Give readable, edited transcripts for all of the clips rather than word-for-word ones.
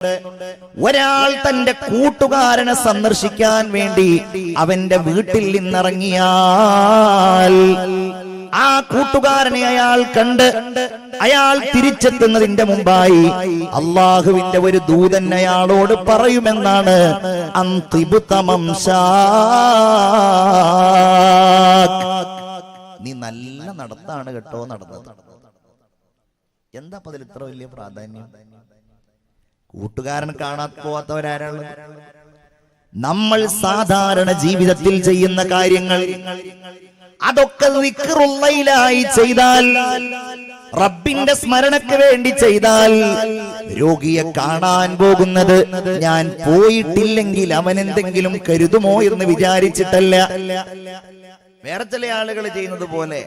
ഒരാൾ തന്റെ കൂട്ടുകാരനെ സന്ദർശിക്കാൻ വേണ്ടി അവന്റെ വീട്ടിൽ നിന്നിറങ്ങിയാൽ ആ കൂട്ടുകാരനെ അയാൾ കണ്ട് അയാൾ തിരിച്ചെത്തുന്നതിന്റെ മുമ്പായി അള്ളാഹുവിന്റെ ഒരു ദൂതൻ അയാളോട് പറയുമെന്നാണ് നീ നല്ല നടത്താണ് കേട്ടോ നടന്നത്. എന്താ അതിൽ ഇത്ര വലിയ പ്രാധാന്യം? കൂട്ടുകാരൻ കാണാൻ പോവാത്തവരാരാണ്? നമ്മൾ സാധാരണ ജീവിതത്തിൽ ചെയ്യുന്ന കാര്യങ്ങൾ അതൊക്കെ ദിക്റുള്ളയിലായി ചെയ്താൽ, റബ്ബിന്റെ സ്മരണയ്ക്ക് വേണ്ടി ചെയ്താൽ, രോഗിയെ കാണാൻ പോകുന്നത് ഞാൻ പോയിട്ടില്ലെങ്കിൽ അവൻ എന്തെങ്കിലും കരുതുമോ എന്ന് വിചാരിച്ചിട്ടല്ല. വേറെ ചില ആളുകൾ ചെയ്യുന്നത് പോലെ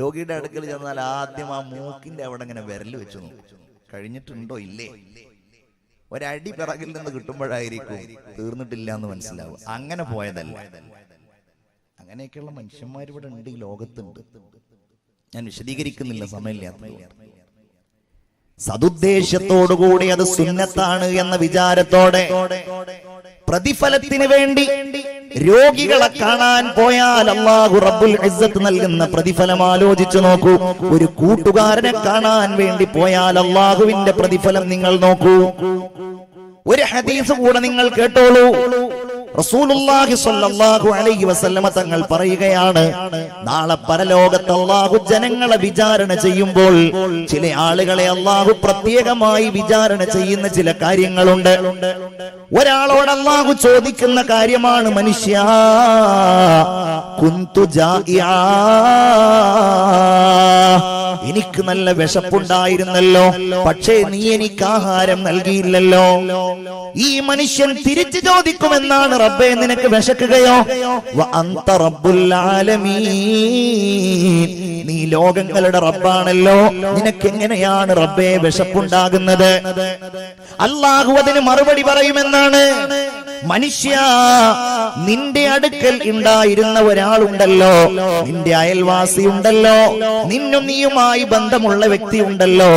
രോഗിയുടെ അടുക്കൽ ചെന്നാൽ ആദ്യം ആ മൂക്കിന്റെ അവിടെ ഇങ്ങനെ വിരൽ വെച്ച് നോക്കും, കഴിഞ്ഞിട്ടുണ്ടോ ഇല്ലേ. ഒരടി പിറകിൽ നിന്ന് കിട്ടുമ്പോഴായിരിക്കും തീർന്നിട്ടില്ല എന്ന് മനസ്സിലാവും. അങ്ങനെ പോയതല്ല. അങ്ങനെയൊക്കെയുള്ള മനുഷ്യന്മാർ ഇവിടെ ഉണ്ട്, ഈ ലോകത്തുണ്ട്. ഞാൻ വിശദീകരിക്കുന്നില്ല, സമയമില്ലാത്തത്. സതുദ്ദേശത്തോടുകൂടി അത് സുന്നത്താണ് എന്ന വിചാരത്തോടെ പ്രതിഫലത്തിന് വേണ്ടി രോഗികളെ കാണാൻ പോയാൽ അല്ലാഹു റബ്ബുൽ ഇസ്സത്ത് നൽകുന്ന പ്രതിഫലം ആലോചിച്ചു നോക്കൂ. ഒരു കൂട്ടുകാരനെ കാണാൻ വേണ്ടി പോയാൽ അല്ലാഹുവിന്റെ പ്രതിഫലം നിങ്ങൾ നോക്കൂ. ഒരു ഹദീസ് കൂടെ നിങ്ങൾ കേട്ടോളൂ. റസൂലുള്ളാഹി സ്വല്ലല്ലാഹു അലൈഹി വസല്ലമ തങ്ങൾ പറയുകയാണ്, നാളെ പരലോകത്ത് അല്ലാഹു ജനങ്ങളെ വിചാരണ ചെയ്യുമ്പോൾ ചില ആളുകളെ അല്ലാഹു പ്രത്യേകമായി വിചാരണ ചെയ്യുന്ന ചില കാര്യങ്ങളുണ്ട്. ഒരാളോട് അല്ലാഹു ചോദിക്കുന്ന കാര്യമാണ്, മനുഷ്യാ കുന്തു ജാഇആ, എനിക്ക് നല്ല വിശപ്പുണ്ടായിരുന്നല്ലോ, പക്ഷേ നീ എനിക്ക് ആഹാരം നൽകിയില്ലല്ലോ. ഈ മനുഷ്യൻ തിരിച്ചു ചോദിക്കുമെന്നാണ്, റബ്ബേ നിനക്ക് വിശക്കുകയോ? വ അന്ത റബ്ബുൽ ആലമീൻ, നീ ലോകങ്ങളുടെ റബ്ബാണല്ലോ, നിനക്ക് എങ്ങനെയാണ് റബ്ബേ വിശപ്പുണ്ടാകുന്നത്? അല്ലാഹു അതിന് മറുപടി പറയുമെന്നാണ്, മനുഷ്യ നിന്റെ അടുക്കൽ ഉണ്ടായിരുന്ന ഒരാളുണ്ടല്ലോ, നിന്റെ അയൽവാസി ഉണ്ടല്ലോ, നിന്നും നീയുമായി ബന്ധമുള്ള വ്യക്തി ഉണ്ടല്ലോ,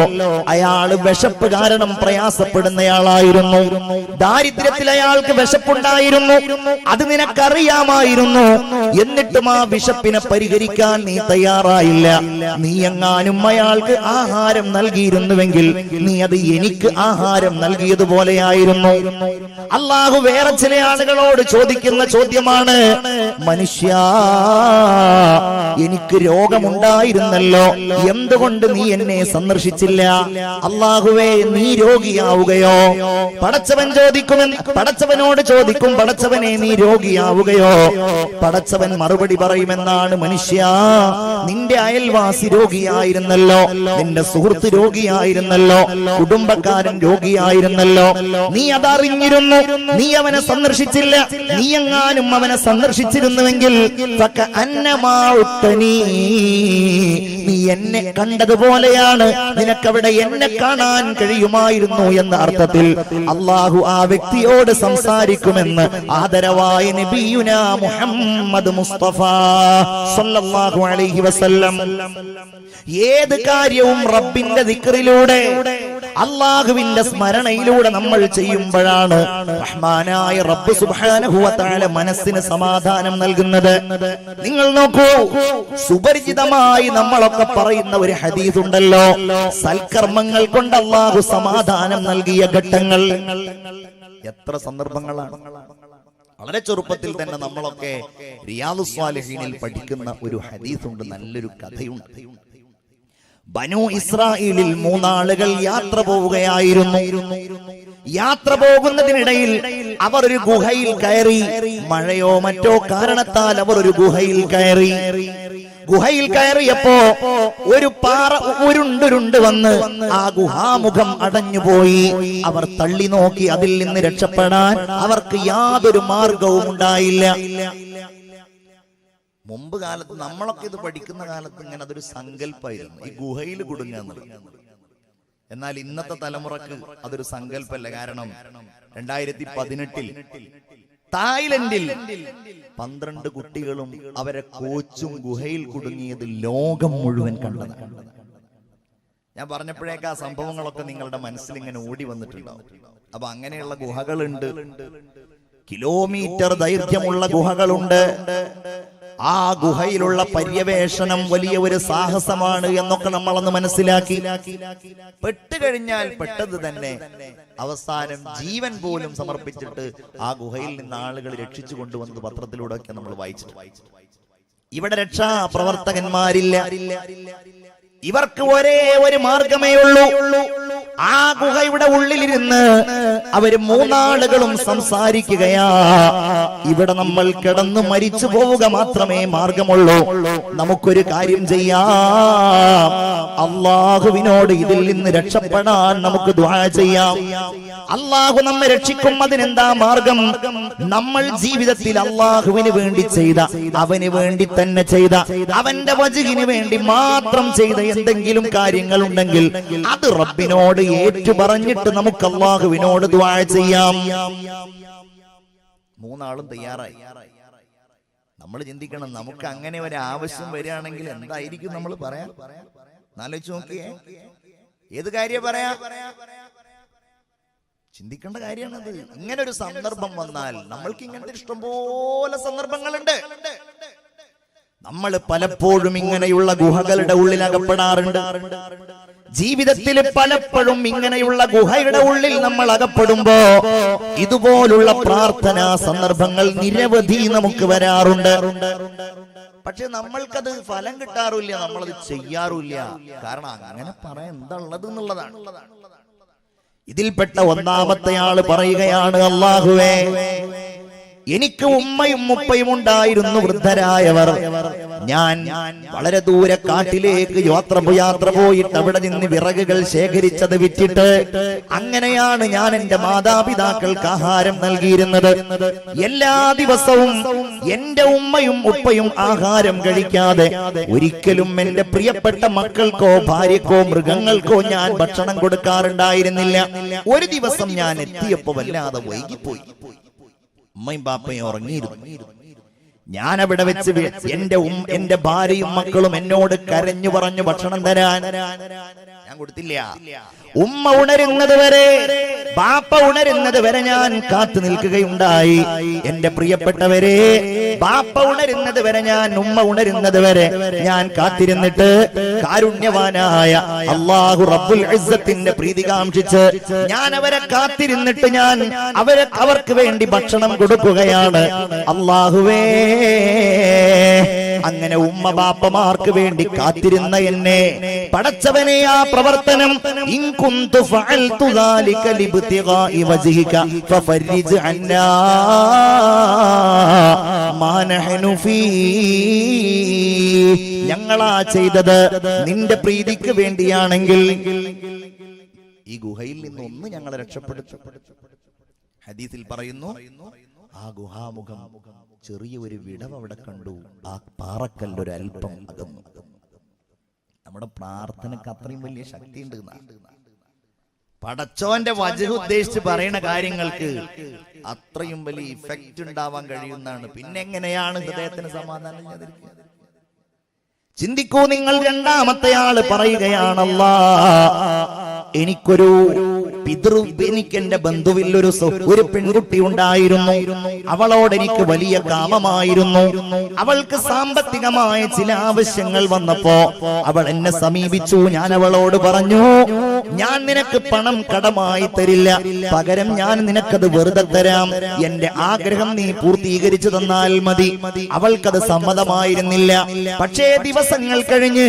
അയാള് വിശപ്പ് കാരണം പ്രയാസപ്പെടുന്നയാളായിരുന്നു. ദാരിദ്ര്യത്തിൽ അയാൾക്ക് വിശപ്പുണ്ടായിരുന്നു, അത് നിനക്കറിയാമായിരുന്നു. എന്നിട്ടും ആ വിശപ്പിനെ പരിഹരിക്കാൻ നീ തയ്യാറായില്ല. നീ എങ്ങാനും അയാൾക്ക് ആഹാരം നൽകിയിരുന്നുവെങ്കിൽ നീ അത് എനിക്ക് ആഹാരം നൽകിയതുപോലെയായിരുന്നു. അല്ലാഹു വേറെ ചില ആളുകളോട് ചോദിക്കുന്ന ചോദ്യമാണ്, മനുഷ്യ എനിക്ക് രോഗമുണ്ടായിരുന്നല്ലോ, എന്തുകൊണ്ട് നീ എന്നെ സന്ദർശിച്ചില്ല? അല്ലാഹുവേ നീ രോഗിയാവുകയോ? പടച്ചവനോട് ചോദിക്കും, പടച്ചവനെ നീ രോഗിയാവുകയോ? പടച്ചവൻ മറുപടി പറയുമെന്നാണ്, മനുഷ്യ നിന്റെ അയൽവാസി രോഗിയായിരുന്നല്ലോ, നിന്റെ സുഹൃത്ത് രോഗിയായിരുന്നല്ലോ, കുടുംബക്കാരൻ രോഗിയായിരുന്നല്ലോ, നീ അതറിഞ്ഞിരുന്നു, നീ അവനെ സന്ദർശിച്ചില്ല. നീ എങ്ങാനും അവനെ സന്ദർശിച്ചിരുന്നുവെങ്കിൽ നീ എന്നെ കണ്ടതുപോലെയാണ്, നിനക്കവിടെ എന്നെ കാണാൻ കഴിയുമായിരുന്നു എന്ന അർത്ഥത്തിൽ അല്ലാഹു ആ വ്യക്തിയോട് സംസാരിക്കുമെന്ന് ആദരവായ നബിയുനാ മുഹമ്മദ് മുസ്തഫ സല്ലല്ലാഹു അലൈഹി വസല്ലം. ഏത് കാര്യവും റബ്ബിന്റെ ദിക്റിലൂടെ, അല്ലാഹുവിന്റെ സ്മരണയിലൂടെ നമ്മൾ ചെയ്യുമ്പോഴാണ് റഹ്മാനായ റബ്ബ് സുബ്ഹാനഹു വ തആല മനസ്സിന് സമാധാനം നൽകുന്നത്. നിങ്ങൾ നോക്കൂ, സുപരിചിതമായി നമ്മളൊക്കെ പറയുന്ന ഒരു ഹദീസ് ഉണ്ടല്ലോ, സൽക്കർമ്മങ്ങൾ കൊണ്ട് അല്ലാഹു സമാധാനം നൽകിയ ഘട്ടങ്ങൾ. എത്ര സന്ദർഭങ്ങളാണ്! വളരെ ചെറുപ്പത്തിൽ തന്നെ നമ്മളൊക്കെ റിയാദുസ് സ്വാലിഹീനിൽ പഠിക്കുന്ന ഒരു ഹദീസ് ഉണ്ട്, നല്ലൊരു കഥയുണ്ട്. ബനൂ ഇസ്രായേലിൽ 3 ആളുകൾ യാത്ര പോവുകയായിരുന്നു. യാത്ര പോകുന്നതിനിടയിൽ അവർ ഒരു ഗുഹയിൽ കയറി. മഴയോ മറ്റോ കാരണത്താൽ അവർ ഒരു ഗുഹയിൽ കയറി. ഗുഹയിൽ കയറിയപ്പോ ഒരു പാറ ഉരുണ്ടുരുണ്ട് വന്ന് ആ ഗുഹാമുഖം അടഞ്ഞുപോയി. അവർ തള്ളി നോക്കി, അതിൽ നിന്ന് രക്ഷപ്പെടാൻ അവർക്ക് യാതൊരു മാർഗവും ഉണ്ടായില്ല. മുമ്പ് കാലത്ത് നമ്മളൊക്കെ ഇത് പഠിക്കുന്ന കാലത്ത് ഇങ്ങനെ അതൊരു സങ്കല്പമായിരുന്നു, ഈ ഗുഹയിൽ കുടുങ്ങുക എന്നുള്ളത്. എന്നാൽ ഇന്നത്തെ തലമുറക്ക് അതൊരു സങ്കല്പമല്ല. കാരണം 2018 തായ്ലൻഡിൽ 12 കുട്ടികളും അവരെ കോച്ചും ഗുഹയിൽ കുടുങ്ങിയത് ലോകം മുഴുവൻ കണ്ടതാണ്. ഞാൻ പറഞ്ഞപ്പോഴേക്ക് ആ സംഭവങ്ങളൊക്കെ നിങ്ങളുടെ മനസ്സിൽ ഇങ്ങനെ ഓടി വന്നിട്ടുണ്ടാവും. അപ്പൊ അങ്ങനെയുള്ള ഗുഹകളുണ്ട്, കിലോമീറ്റർ ദൈർഘ്യമുള്ള ഗുഹകളുണ്ട്. ആ ഗുഹയിലുള്ള പര്യവേഷണം വലിയ ഒരു സാഹസമാണ് എന്നൊക്കെ നമ്മളൊന്ന് മനസ്സിലാക്കി. പെട്ടുകഴിഞ്ഞാൽ പെട്ടത് തന്നെ അവസാനം ജീവൻ പോലും സമർപ്പിച്ചിട്ട് ആ ഗുഹയിൽ നിന്ന് ആളുകൾ രക്ഷിച്ചു കൊണ്ടുവന്നത് പത്രത്തിലൂടെ ഒക്കെ നമ്മൾ വായിച്ചിട്ട്. ഇവിടെ രക്ഷാ പ്രവർത്തകന്മാരില്ല. ഇവർക്ക് ഒരേ ഒരു മാർഗമേ ഉള്ളൂ. ആ ഗുഹയുടെ ഉള്ളിലിരുന്ന് അവര് മൂന്നാളുകളും സംസാരിക്കുകയാ. ഇവിടെ നമ്മൾ കിടന്നു മരിച്ചു പോവുക മാത്രമേ മാർഗമുള്ളൂ. നമുക്കൊരു കാര്യം ചെയ്യാം, അള്ളാഹുവിനോട് ഇതിൽ നിന്ന് രക്ഷപ്പെടാൻ നമുക്ക് ദുആ ചെയ്യാം. അള്ളാഹു നമ്മെ രക്ഷിക്കും. അതിനെന്താ മാർഗം? നമ്മൾ ജീവിതത്തിൽ അള്ളാഹുവിന് വേണ്ടി ചെയ്ത, അവന് വേണ്ടി തന്നെ ചെയ്ത, അവന്റെ വജ്ഹിന് വേണ്ടി മാത്രം ചെയ്ത എന്തെങ്കിലും കാര്യങ്ങൾ ഉണ്ടെങ്കിൽ അത് റബ്ബിനോട് ഏറ്റു പറഞ്ഞിട്ട് നമുക്ക് അള്ളാഹുവിനോട് ദുആ ചെയ്യാം. മൂന്നാളും തയ്യാറായി. നമ്മൾ ചിന്തിക്കണം, നമുക്ക് അങ്ങനെ ഒരു ആവശ്യം വരികയാണെങ്കിൽ എന്തായിരിക്കും നമ്മൾ പറയാ? ആലോചിച്ച് നോക്കിയേ, ഏത് കാര്യം പറയാ? ചിന്തിക്കേണ്ട കാര്യമാണത്. ഇങ്ങനെ ഒരു സന്ദർഭം വന്നാൽ, നമ്മൾക്ക് ഇങ്ങനത്തെ ഇഷ്ടംപോലെ സന്ദർഭങ്ങളുണ്ട്. നമ്മൾ പലപ്പോഴും ഇങ്ങനെയുള്ള ഗുഹകളുടെ ഉള്ളിൽ അകപ്പെടാറുണ്ട്. ജീവിതത്തിൽ പലപ്പോഴും ഇങ്ങനെയുള്ള ഗുഹയുടെ ഉള്ളിൽ നമ്മൾ അകപ്പെടുമ്പോ ഇതുപോലുള്ള പ്രാർത്ഥനാ സന്ദർഭങ്ങൾ നിരവധി നമുക്ക് വരാറുണ്ട്. പക്ഷെ നമ്മൾക്കത് ഫലം കിട്ടാറില്ല, നമ്മളത് ചെയ്യാറില്ല. കാരണം അങ്ങനെ പറയാൻ എന്താ ഉള്ളത് എന്നുള്ളതാണ്. ഇതിൽപ്പെട്ട ഒന്നാമത്തെ ആള് പറയുകയാണ്, അല്ലാഹുവേ, എനിക്ക് ഉമ്മയും ഉപ്പയും ഉണ്ടായിരുന്നു, വൃദ്ധരായവർ. ഞാൻ വളരെ ദൂരെ കാട്ടിലേക്ക് യാത്ര പോയിട്ട് അവിടെ നിന്ന് വിറകുകൾ ശേഖരിച്ചത് വിറ്റിട്ട് അങ്ങനെയാണ് ഞാൻ എന്റെ മാതാപിതാക്കൾക്ക് ആഹാരം നൽകിയിരുന്നത്. എല്ലാ ദിവസവും എന്റെ ഉമ്മയും ഉപ്പയും ആഹാരം കഴിക്കാതെ ഒരിക്കലും എന്റെ പ്രിയപ്പെട്ട മക്കൾക്കോ ഭാര്യക്കോ മൃഗങ്ങൾക്കോ ഞാൻ ഭക്ഷണം കൊടുക്കാറുണ്ടായിരുന്നില്ല. ഒരു ദിവസം ഞാൻ എത്തിയപ്പോ വല്ലാതെ വൈകിപ്പോയി. ഉമ്മയും ബാപ്പയും ഉറങ്ങിയിരുന്നു. ഞാൻ അവിടെ വെച്ച് എന്റെ ഭാര്യയും മക്കളും എന്നോട് കരഞ്ഞു പറഞ്ഞു ഭക്ഷണം തരാൻ. ഞാൻ കൊടുത്തില്ല. ഉമ്മ ഉണരുന്നത് വരെ, ബാപ്പ ഉണരുന്നത് വരെ ഞാൻ കാത്തു നിൽക്കുകയുണ്ടായി. എന്റെ പ്രിയപ്പെട്ടവരെ, ബാപ്പ ഉണരുന്നത് വരെ ഉമ്മ ഉണരുന്നത് വരെ ഞാൻ കാത്തിരുന്നിട്ട് കാരുണ്യവാനായ അല്ലാഹു റബ്ബുൽ ഇസ്സത്തിന്റെ പ്രീതി കാംക്ഷിച്ച് ഞാൻ അവരെ കാത്തിരുന്നിട്ട് ഞാൻ അവർക്ക് വേണ്ടി ഭക്ഷണം കൊടുക്കുകയാണ്. അല്ലാഹുവേ, അങ്ങനെ ഉമ്മ ബാപ്പമാർക്ക് വേണ്ടി കാത്തിരുന്ന എന്നെ പടച്ചവനെ, ആ പ്രവർത്തനം ഇൻ കുന്തു ഫഅൽതു ദാലിക ലിബ്തിഗാഇ വജ്ഹിക ഫഫർരിജ് അന്നാ മാ നഹ്നു ഫീ, ഞങ്ങളാ ചെയ്തത് നിന്റെ പ്രീതിക്ക് വേണ്ടിയാണെങ്കിൽ ഈ ഗുഹയിൽ നിന്നൊന്ന് ഞങ്ങളെ രക്ഷപ്പെടുത്തും. ഹദീസിൽ പറയുന്നു, ആ ഗുഹാമുഖം ചെറിയ ഒരു വിടവ് അവിടെ കണ്ടു. ആ പാറക്കല്ലൊരു അല്പം അകന്നു. നമ്മുടെ പ്രാർത്ഥനക്ക് അത്രയും വലിയ ശക്തി ഉണ്ട്. പടച്ചോന്റെ വജ്ഹ് ഉദ്ദേശിച്ച് പറയുന്ന കാര്യങ്ങൾക്ക് അത്രയും വലിയ ഇഫക്റ്റ് ഉണ്ടാവാൻ കഴിയുന്നതാണ്. പിന്നെ എങ്ങനെയാണ് ഹൃദയത്തിന് സമാധാനം? ചിന്തിക്കൂ നിങ്ങൾ. രണ്ടാമത്തെ ആള് പറയുകയാണല്ലാ, എനിക്കൊരു എനിക്ക് എന്റെ ബന്ധുവിൽ ഒരു പെൺകുട്ടി ഉണ്ടായിരുന്നു. അവളോട് എനിക്ക് വലിയ കാമമായിരുന്നു. അവൾക്ക് സാമ്പത്തികമായ ചില ആവശ്യങ്ങൾ വന്നപ്പോ അവൾ എന്നെ സമീപിച്ചു. ഞാൻ അവളോട് പറഞ്ഞു, ഞാൻ നിനക്ക് പണം കടമായി തരില്ല, പകരം ഞാൻ നിനക്കത് വെറുതെ തരാം. എന്റെ ആഗ്രഹം നീ പൂർത്തീകരിച്ചു തന്നാൽ മതി. അവൾക്കത് സമ്മതമായിരുന്നില്ല. പക്ഷേ ദിവസങ്ങൾ കഴിഞ്ഞ്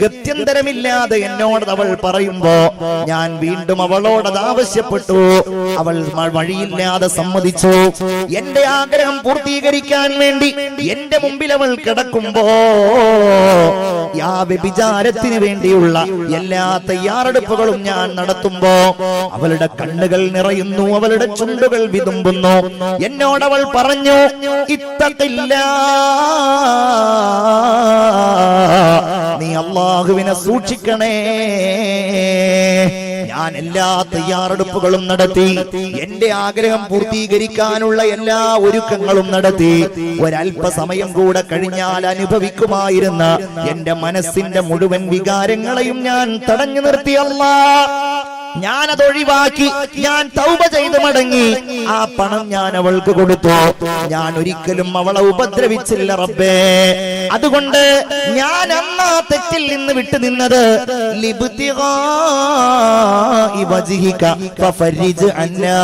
ഗത്യന്തരമില്ലാതെ എന്നോട് അവൾ പറയുമ്പോ ഞാൻ വീണ്ടും അവളോട് ആവശ്യപ്പെട്ടു. അവൾ വഴിയില്ലാതെ സമ്മതിച്ചു. എന്റെ ആഗ്രഹം പൂർത്തീകരിക്കാൻ വേണ്ടി എന്റെ മുമ്പിൽ അവൾ കിടക്കുമ്പോ ആ വ്യഭിചാരത്തിന് വേണ്ടിയുള്ള എല്ലാ തയ്യാറെടുപ്പുകളും ഞാൻ നടത്തുമ്പോ അവളുടെ കണ്ണുകൾ നിറയുന്നു, അവളുടെ ചുണ്ടുകൾ വിതുമ്പുന്നു. എന്നോടവൾ പറഞ്ഞു, ഇത്തഖില്ലാ, നീ അല്ലാഹുവിനെ സൂക്ഷിക്കണേ. ഞാൻ എല്ലാ തയ്യാറെടുപ്പുകളും നടത്തി, എന്റെ ആഗ്രഹം പൂർത്തീകരിക്കാനുള്ള എല്ലാ ഒരുക്കങ്ങളും നടത്തി. ഒരല്പസമയം കൂടെ കഴിഞ്ഞാൽ അനുഭവിക്കുമായിരുന്ന എന്റെ മനസ്സിന്റെ മുഴുവൻ വികാരങ്ങളെയും ഞാൻ തടഞ്ഞു നിർത്തി. അല്ലാഹ്, ഞാനത് ഒഴിവാക്കി, ഞാൻ തൗബ ചെയ്ത് മടങ്ങി. ആ പണം ഞാൻ അവൾക്ക് കൊടുത്തു. ഞാൻ ഒരിക്കലും അവളെ ഉപദ്രവിച്ചില്ല റബ്ബേ. അതുകൊണ്ട് ഞാൻ അന്നാ തെറ്റിൽ നിന്ന് വിട്ടുനിന്നത് ലിബ്തിഗാഇ വജ്ഹിക ഫഫരിജ് അന്നാ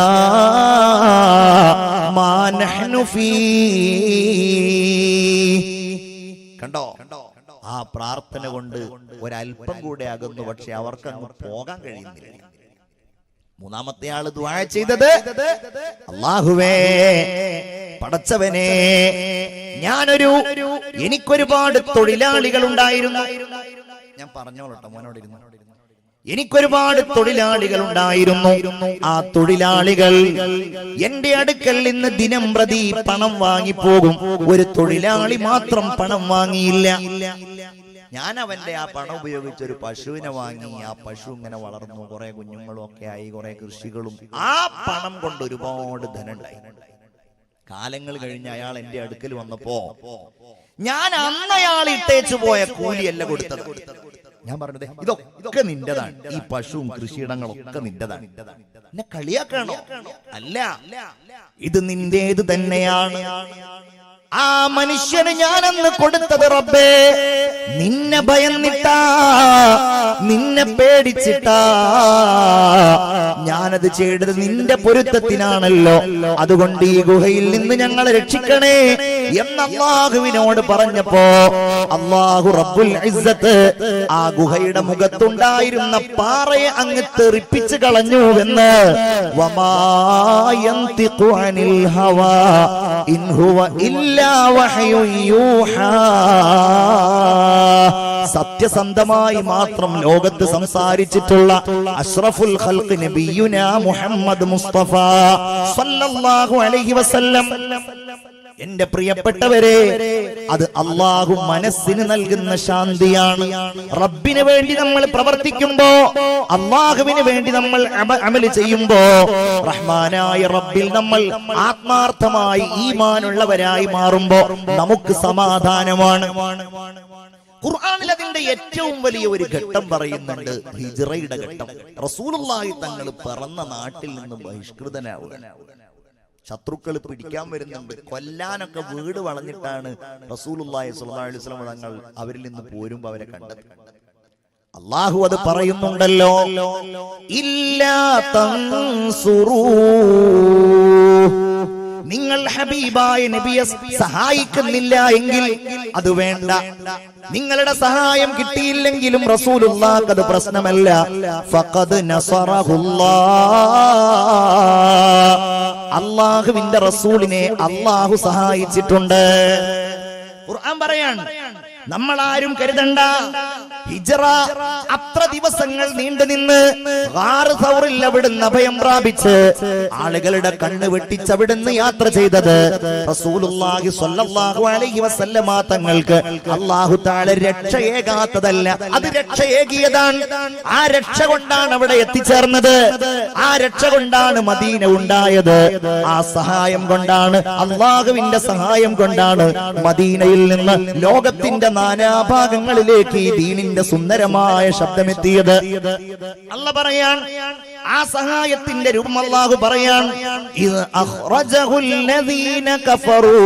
മാ നഹ്നു ഫീ. കണ്ടോ, ആ പ്രാർത്ഥന കൊണ്ട് ഒരല്പം കൂടെ അകന്നു. പക്ഷെ അവർക്ക് അങ്ങ് പോകാൻ കഴിയുന്നില്ല. മൂന്നാമത്തെ ആള് ദുആ ചെയ്തത്, അല്ലാഹുവേ, പടച്ചവനെ, എനിക്കൊരുപാട് തൊഴിലാളികൾ ഉണ്ടായിരുന്നു. ഞാൻ പറഞ്ഞോളട്ടെ, മോനോടിരുന്നു. എനിക്കൊരുപാട് തൊഴിലാളികൾ ഉണ്ടായിരുന്നു. ആ തൊഴിലാളികൾ എന്റെ അടുക്കൽ നിന്ന് ദിനം പ്രതി പണം വാങ്ങിപ്പോകും. ഒരു തൊഴിലാളി മാത്രം പണം വാങ്ങിയില്ല. ഞാൻ അവന്റെ ആ പണം ഉപയോഗിച്ച് ഒരു പശുവിനെ വാങ്ങി. ആ പശു ഇങ്ങനെ വളർന്നു, കുറെ കുഞ്ഞുങ്ങളും ഒക്കെ ആയി, കുറെ കൃഷികളും. ആ പണം കൊണ്ട് ഒരുപാട് ധനമുണ്ടായി. കാലങ്ങൾ കഴിഞ്ഞ് അയാൾ എന്റെ അടുക്കൽ വന്നപ്പോ ഞാൻ അന്ന് അയാൾ ഇട്ടേച്ചു പോയ കൂലിയല്ല കൊടുത്തത്. ഞാൻ പറഞ്ഞത്, ഇതൊക്കെ നിന്റെതാണ്, ഈ പശുവും കൃഷിയിടങ്ങളൊക്കെ നിന്റെതാണ്. എന്നെ കളിയാക്കണോ? അല്ല, ഇത് നിന്റേത് തന്നെയാണ്. ആ മനുഷ്യന് ഞാനന്ന് കൊടുത്തത് റബ്ബേ നിന്നെ ഭയന്നിട്ടാ, നിന്നെ പേടിച്ചിട്ടാ ഞാനത് ചെയ്തത്. നിന്റെ പൊരുത്തത്തിനാണല്ലോ. അതുകൊണ്ട് ഈ ഗുഹയിൽ നിന്ന് ഞങ്ങളെ രക്ഷിക്കണേ എന്ന് അല്ലാഹുവിനോട് പറഞ്ഞപ്പോ അല്ലാഹു റബ്ബുൽ ഇസ്സത്ത് ആ ഗുഹയുടെ മുഖത്തുണ്ടായിരുന്ന പാറയെ അങ്ങ് തെറിപ്പിച്ച് കളഞ്ഞുവെന്ന്. വമാ യന്തിഖു അനിൽ ഹവാ ഇൻ ഹുവ ഇല്ലാ വഹ്യുൻ യൂഹാ. സത്യസന്ധമായി മാത്രം ലോകത്ത് സംസാരിച്ചിട്ടുള്ള അഷ്റഫുൽ ഖൽഖ് നബിയുനാ മുഹമ്മദ് മുസ്തഫ സല്ലല്ലാഹു അലൈഹി വസല്ലം. എന്റെ പ്രിയപ്പെട്ടവരെ, അത് അല്ലാഹു മനസ്സിന് നൽകുന്ന ശാന്തിയാണ്. റബ്ബിന് വേണ്ടി നമ്മൾ പ്രവർത്തിക്കുമ്പോ, അല്ലാഹുവിന് വേണ്ടി നമ്മൾ അമൽ ചെയ്യുമ്പോ, റഹ്മാനായ റബ്ബിൽ നമ്മൾ ആത്മാർത്ഥമായി ഈമാനുള്ളവരായി മാറുമ്പോ നമുക്ക് സമാധാനമാണ്. ഖുർആനിൽ അതിന്റെ ഏറ്റവും വലിയ ഒരു ഘട്ടം പറയുന്നുണ്ട്, ഹിജ്റയുടെ ഘട്ടം. റസൂലുള്ളാഹി തങ്ങൾ പിറന്ന നാട്ടിൽ നിന്ന് ബഹിഷ്കൃതനാവുക. ശത്രുക്കൾ പിടിക്കാൻ വരുന്നുണ്ട്, കൊല്ലാനൊക്കെ വീട് വളഞ്ഞിട്ടാണ് റസൂലുള്ളാഹി സ്വല്ലല്ലാഹു അലൈഹി വസല്ലം തങ്ങൾ അവരിൽ നിന്ന് പോരുമ്പോ അവരെ കണ്ടത്. അല്ലാഹു അത് പറയുന്നുണ്ടല്ലോ, ഇല്ലാ തൻസുറൂ, നിങ്ങൾ ഹബീബായ നബിയെ സഹായിക്കുന്നില്ല എങ്കിൽ അത് വേണ്ട. നിങ്ങളുടെ സഹായം കിട്ടിയില്ലെങ്കിലും റസൂലുള്ളാഹിക്ക് അത് പ്രശ്നമല്ല. ഫഖദ് നസറഹുല്ലാഹ്, അല്ലാഹുവിന്റെ റസൂലിനെ അല്ലാഹു സഹായിച്ചിട്ടുണ്ട്. ഖുർആൻ പറയാണ്, നമ്മൾ ആരും കരുതണ്ട, ഹിജ്റ അത്ര ദിവസങ്ങൾ നീണ്ടുനിന്ന് ഗാർ സൗറിൽ അവിടുന്ന് അഭയം പ്രാപിച്ച് ആളുകളുടെ കണ്ണ് വെട്ടിച്ച് അവിടുന്ന് യാത്ര ചെയ്തത് റസൂലുള്ളാഹി സ്വല്ലല്ലാഹു അലൈഹി വസല്ലമ തങ്ങൾക്ക് അല്ലാഹു തആല രക്ഷയേകാത്തതല്ല, അത് രക്ഷയേകിയതാണ്. ആ രക്ഷ കൊണ്ടാണ് അവിടെ എത്തിച്ചേർന്നത്. ആ രക്ഷ കൊണ്ടാണ് മദീന ഉണ്ടായത്. ആ സഹായം കൊണ്ടാണ്, അല്ലാഹുവിന്റെ സഹായം കൊണ്ടാണ് മദീനയിൽ നിന്ന് ലോകത്തിന്റെ നാനാഭാഗങ്ങളിലേക്ക് ഈ ദീനിന്റെ സുന്ദരമായ ശബ്ദമെത്തിയത്. അല്ലാഹു പറയാൻ, ആ സഹായത്തിന്റെ രൂപം അല്ലാഹു പറയാൻ, ഇദ് അഖ്റജഹുൽ ലദീന കഫറൂ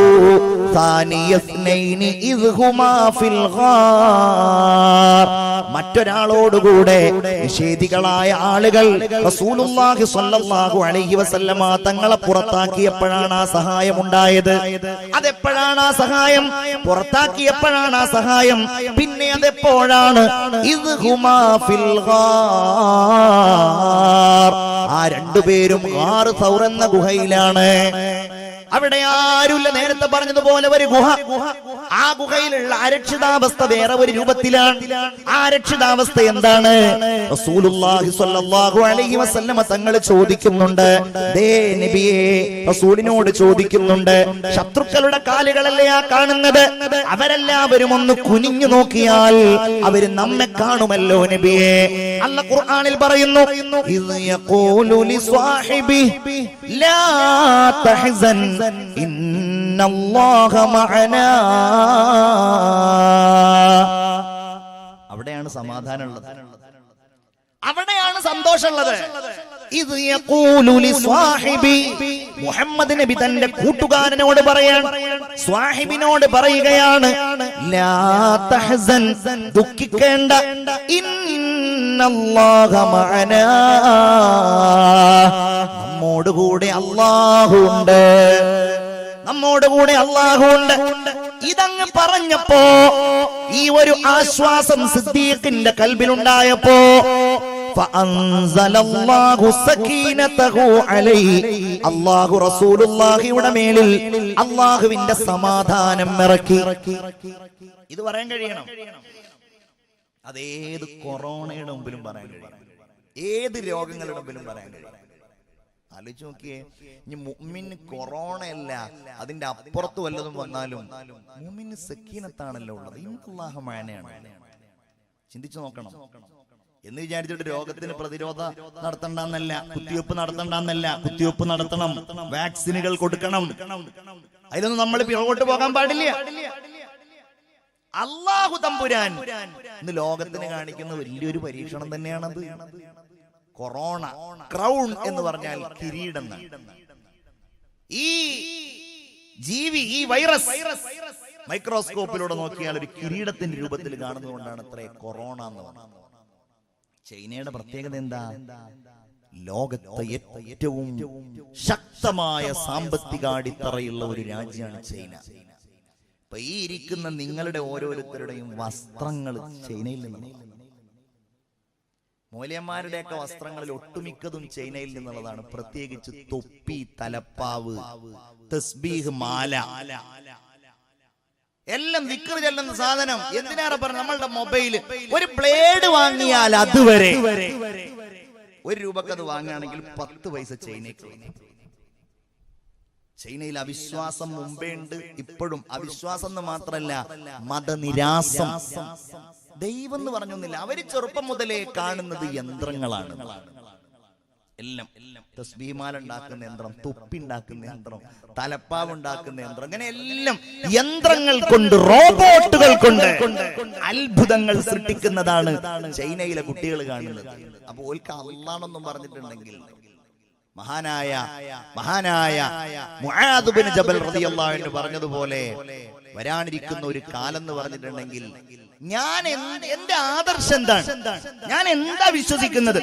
സാനിയസ്നൈനി ഇദ് ഹുമാ ഫിൽ ഗാർ. മറ്റൊരാളോടുകൂടെ നിഷേധികളായ ആളുകൾ റസൂലുള്ളാഹി സ്വല്ലല്ലാഹു അലൈഹി വസല്ലമ തങ്ങളെ പുറത്താക്കിയപ്പോഴാണ് ആ സഹായം ഉണ്ടായത്. അതെപ്പോഴാണ് ആ സഹായം? പുറത്താക്കിയപ്പോഴാണ് ആ സഹായം. പിന്നെ അതെപ്പോഴാണ്? ഇദ് ഹുമാ ഫിൽ ഗാർ. ആ രണ്ടുപേരും ഗാർ സൗർ എന്ന ഗുഹയിലാണ്. അവിടെ ആരുമില്ല. നേരത്തെ പറഞ്ഞതുപോലെ ഒരു ഗുഹ, ആ ഗുഹയിലുള്ള അരക്ഷിതാവസ്ഥ വേറെ ഒരു രൂപത്തിലാണ്. ആ അരക്ഷിതാവസ്ഥ എന്താണ്? റസൂലുള്ളാഹി സ്വല്ലല്ലാഹു അലൈഹി വസല്ലമ തങ്ങൾ ചോദിക്കുന്നുണ്ട്, ദേ നബിയേ, റസൂലിനോട് ചോദിക്കുന്നുണ്ട്, ശത്രുക്കളുടെ കാലുകളല്ലേ ആ കാണുന്നത്? അവരെല്ലാവരും ഒന്ന് കുനിഞ്ഞു നോക്കിയാൽ അവര് നമ്മെ കാണുമല്ലോ നബിയേ. അല്ലാഹു ഖുർആനിൽ പറയുന്നു ഇദ് യഖൂലു ലിസ്വാഹിബി ലാ തഹ്സൻ ഇന്നല്ലാഹ മഅനാ. അവിടെയാണ് സമാധാനമുള്ളത്, അവിടെയാണ് സന്തോഷമുള്ളത്. ഇദ് യഖൂലു ലിസ്വാഹിബി, മുഹമ്മദ് നബി തന്റെ കൂട്ടുകാരനോട് പറയാൻ, സ്വാഹിബിനോട് പറയുകയാണ്, ലാ തഹ്സൻ, ദുഃഖിക്കേണ്ട, ഇന്നല്ലാഹ മഅനാ, നമ്മോട് കൂടെ അല്ലാഹു ഉണ്ട്, നമ്മോട് കൂടെ അല്ലാഹു ഉണ്ട്. ഇതങ്ങ് പറഞ്ഞപ്പോ, ഈ ഒരു ആശ്വാസം സിദ്ദീഖിന്റെ കൽബിലുണ്ടായപ്പോ, ഫഅൻസലല്ലാഹു സകീനതഹു അലൈഹി, അല്ലാഹു റസൂലുള്ളാഹിയുടെ മേലിൽ അല്ലാഹുവിന്റെ സമാധാനം ഇറക്കി. ഇത് പറയാൻ കഴിയണം, അതേത് കൊറോണയുടെ മുമ്പിലും പറയാൻ കഴിയും, ഏത് രോഗങ്ങളുടെ മുമ്പിലും പറയാൻ കഴിയും. ആലോചിച്ച് നോക്കിയേ, ഇനി മുഅ്മിന് കൊറോണയല്ല, അതിന്റെ അപ്പുറത്ത് വല്ലതും വന്നാലും മുഅ്മിന് സക്കീനത്താണല്ലോ ഉള്ളത്. ഇന്നല്ലാഹ മഅനാണ്. ചിന്തിച്ചു നോക്കണം. എന്ന് വിചാരിച്ചിട്ട് രോഗത്തിന് പ്രതിരോധ നടത്തണ്ടെന്നല്ല, കുത്തിവെപ്പ് നടത്തണ്ടെന്നല്ല. കുത്തിവെപ്പ് നടത്തണം, വാക്സിനുകൾ കൊടുക്കണം, അതിലൊന്നും നമ്മൾ പിറകോട്ട് പോകാൻ പാടില്ല. അല്ലാഹു തമ്പുരാൻ ഇന്ന് ലോകത്തിന് കാണിക്കുന്ന വലിയൊരു പരീക്ഷണം തന്നെയാണത്. കൊറോണ, ക്രൗൺ എന്ന് പറഞ്ഞാൽ കിരീടം. ഈ ജീവി, ഈ വൈറസ് മൈക്രോസ്കോപ്പിലൂടെ നോക്കിയാൽ ഒരു കിരീടത്തിന്റെ രൂപത്തിൽ കാണുന്നതുകൊണ്ടാണ് അത്രേ കൊറോണ എന്ന് പറയുന്നത്. ചൈനയുടെ പ്രത്യേകത എന്താ? ലോകത്തെ ഏറ്റവും ശക്തമായ സാമ്പത്തിക അടിത്തറയുള്ള ഒരു രാജ്യമാണ് ചൈന. ഇപ്പൊ ഈ ഇരിക്കുന്ന നിങ്ങളുടെ ഓരോരുത്തരുടെയും വസ്ത്രങ്ങൾ ചൈനയിൽ നിന്നാണ്. മൂല്യന്മാരുടെയൊക്കെ വസ്ത്രങ്ങളിൽ ഒട്ടുമിക്കതും ചൈനയിൽ നിന്നുള്ളതാണ്. പ്രത്യേകിച്ച് തൊപ്പി, തലപ്പാവ്, തസ്ബീഹ്, മാല, എല്ലാം ദിക്ർ ചെല്ലുന്ന സാധനം. എന്തിനാണ് പറഞ്ഞത്? നമ്മളുടെ മൊബൈല് ഒരു ബ്ലേഡ് വാങ്ങിയാൽ അതുവരെ ₹1 അത് വാങ്ങുകയാണെങ്കിൽ 10 പൈസ ചൈനയ്ക്ക്. ചൈനയിൽ അവിശ്വാസം മുമ്പേ ഉണ്ട്, ഇപ്പോഴും. അവിശ്വാസം എന്ന് മാത്രല്ല, മതനിരാസം. ദൈവം എന്ന് പറഞ്ഞൊന്നില്ല. അവര് ചെറുപ്പം മുതലേ കാണുന്നത് യന്ത്രങ്ങളാണ്. എല്ലാം തസ്ബീഹ്മാല ഉണ്ടാക്കുന്ന യന്ത്രം, തൊപ്പി ഉണ്ടാക്കുന്ന യന്ത്രം, തലപ്പാവ് ഉണ്ടാക്കുന്ന യന്ത്രം, അങ്ങനെ എല്ലാം യന്ത്രങ്ങൾ കൊണ്ട്, റോബോട്ടുകൾ കൊണ്ട് അത്ഭുതങ്ങൾ സൃഷ്ടിക്കുന്നതാണ് ചൈനയിലെ കുട്ടികൾ കാണുന്നത്. അപ്പൊ ഓൽക്ക് അല്ലാഹെന്നൊന്നും പറഞ്ഞിട്ടുണ്ടെങ്കിൽ, മഹാനായ മുആദ് ബിൻ ജബൽ റളിയല്ലാഹു അൻഹു പറഞ്ഞതുപോലെ, വരാനിരിക്കുന്ന ഒരു കാലം എന്ന് പറഞ്ഞിട്ടുണ്ടെങ്കിൽ, ഞാൻ എന്റെ ആദർശം എന്താണ്, ഞാൻ എന്താ വിശ്വസിക്കുന്നത്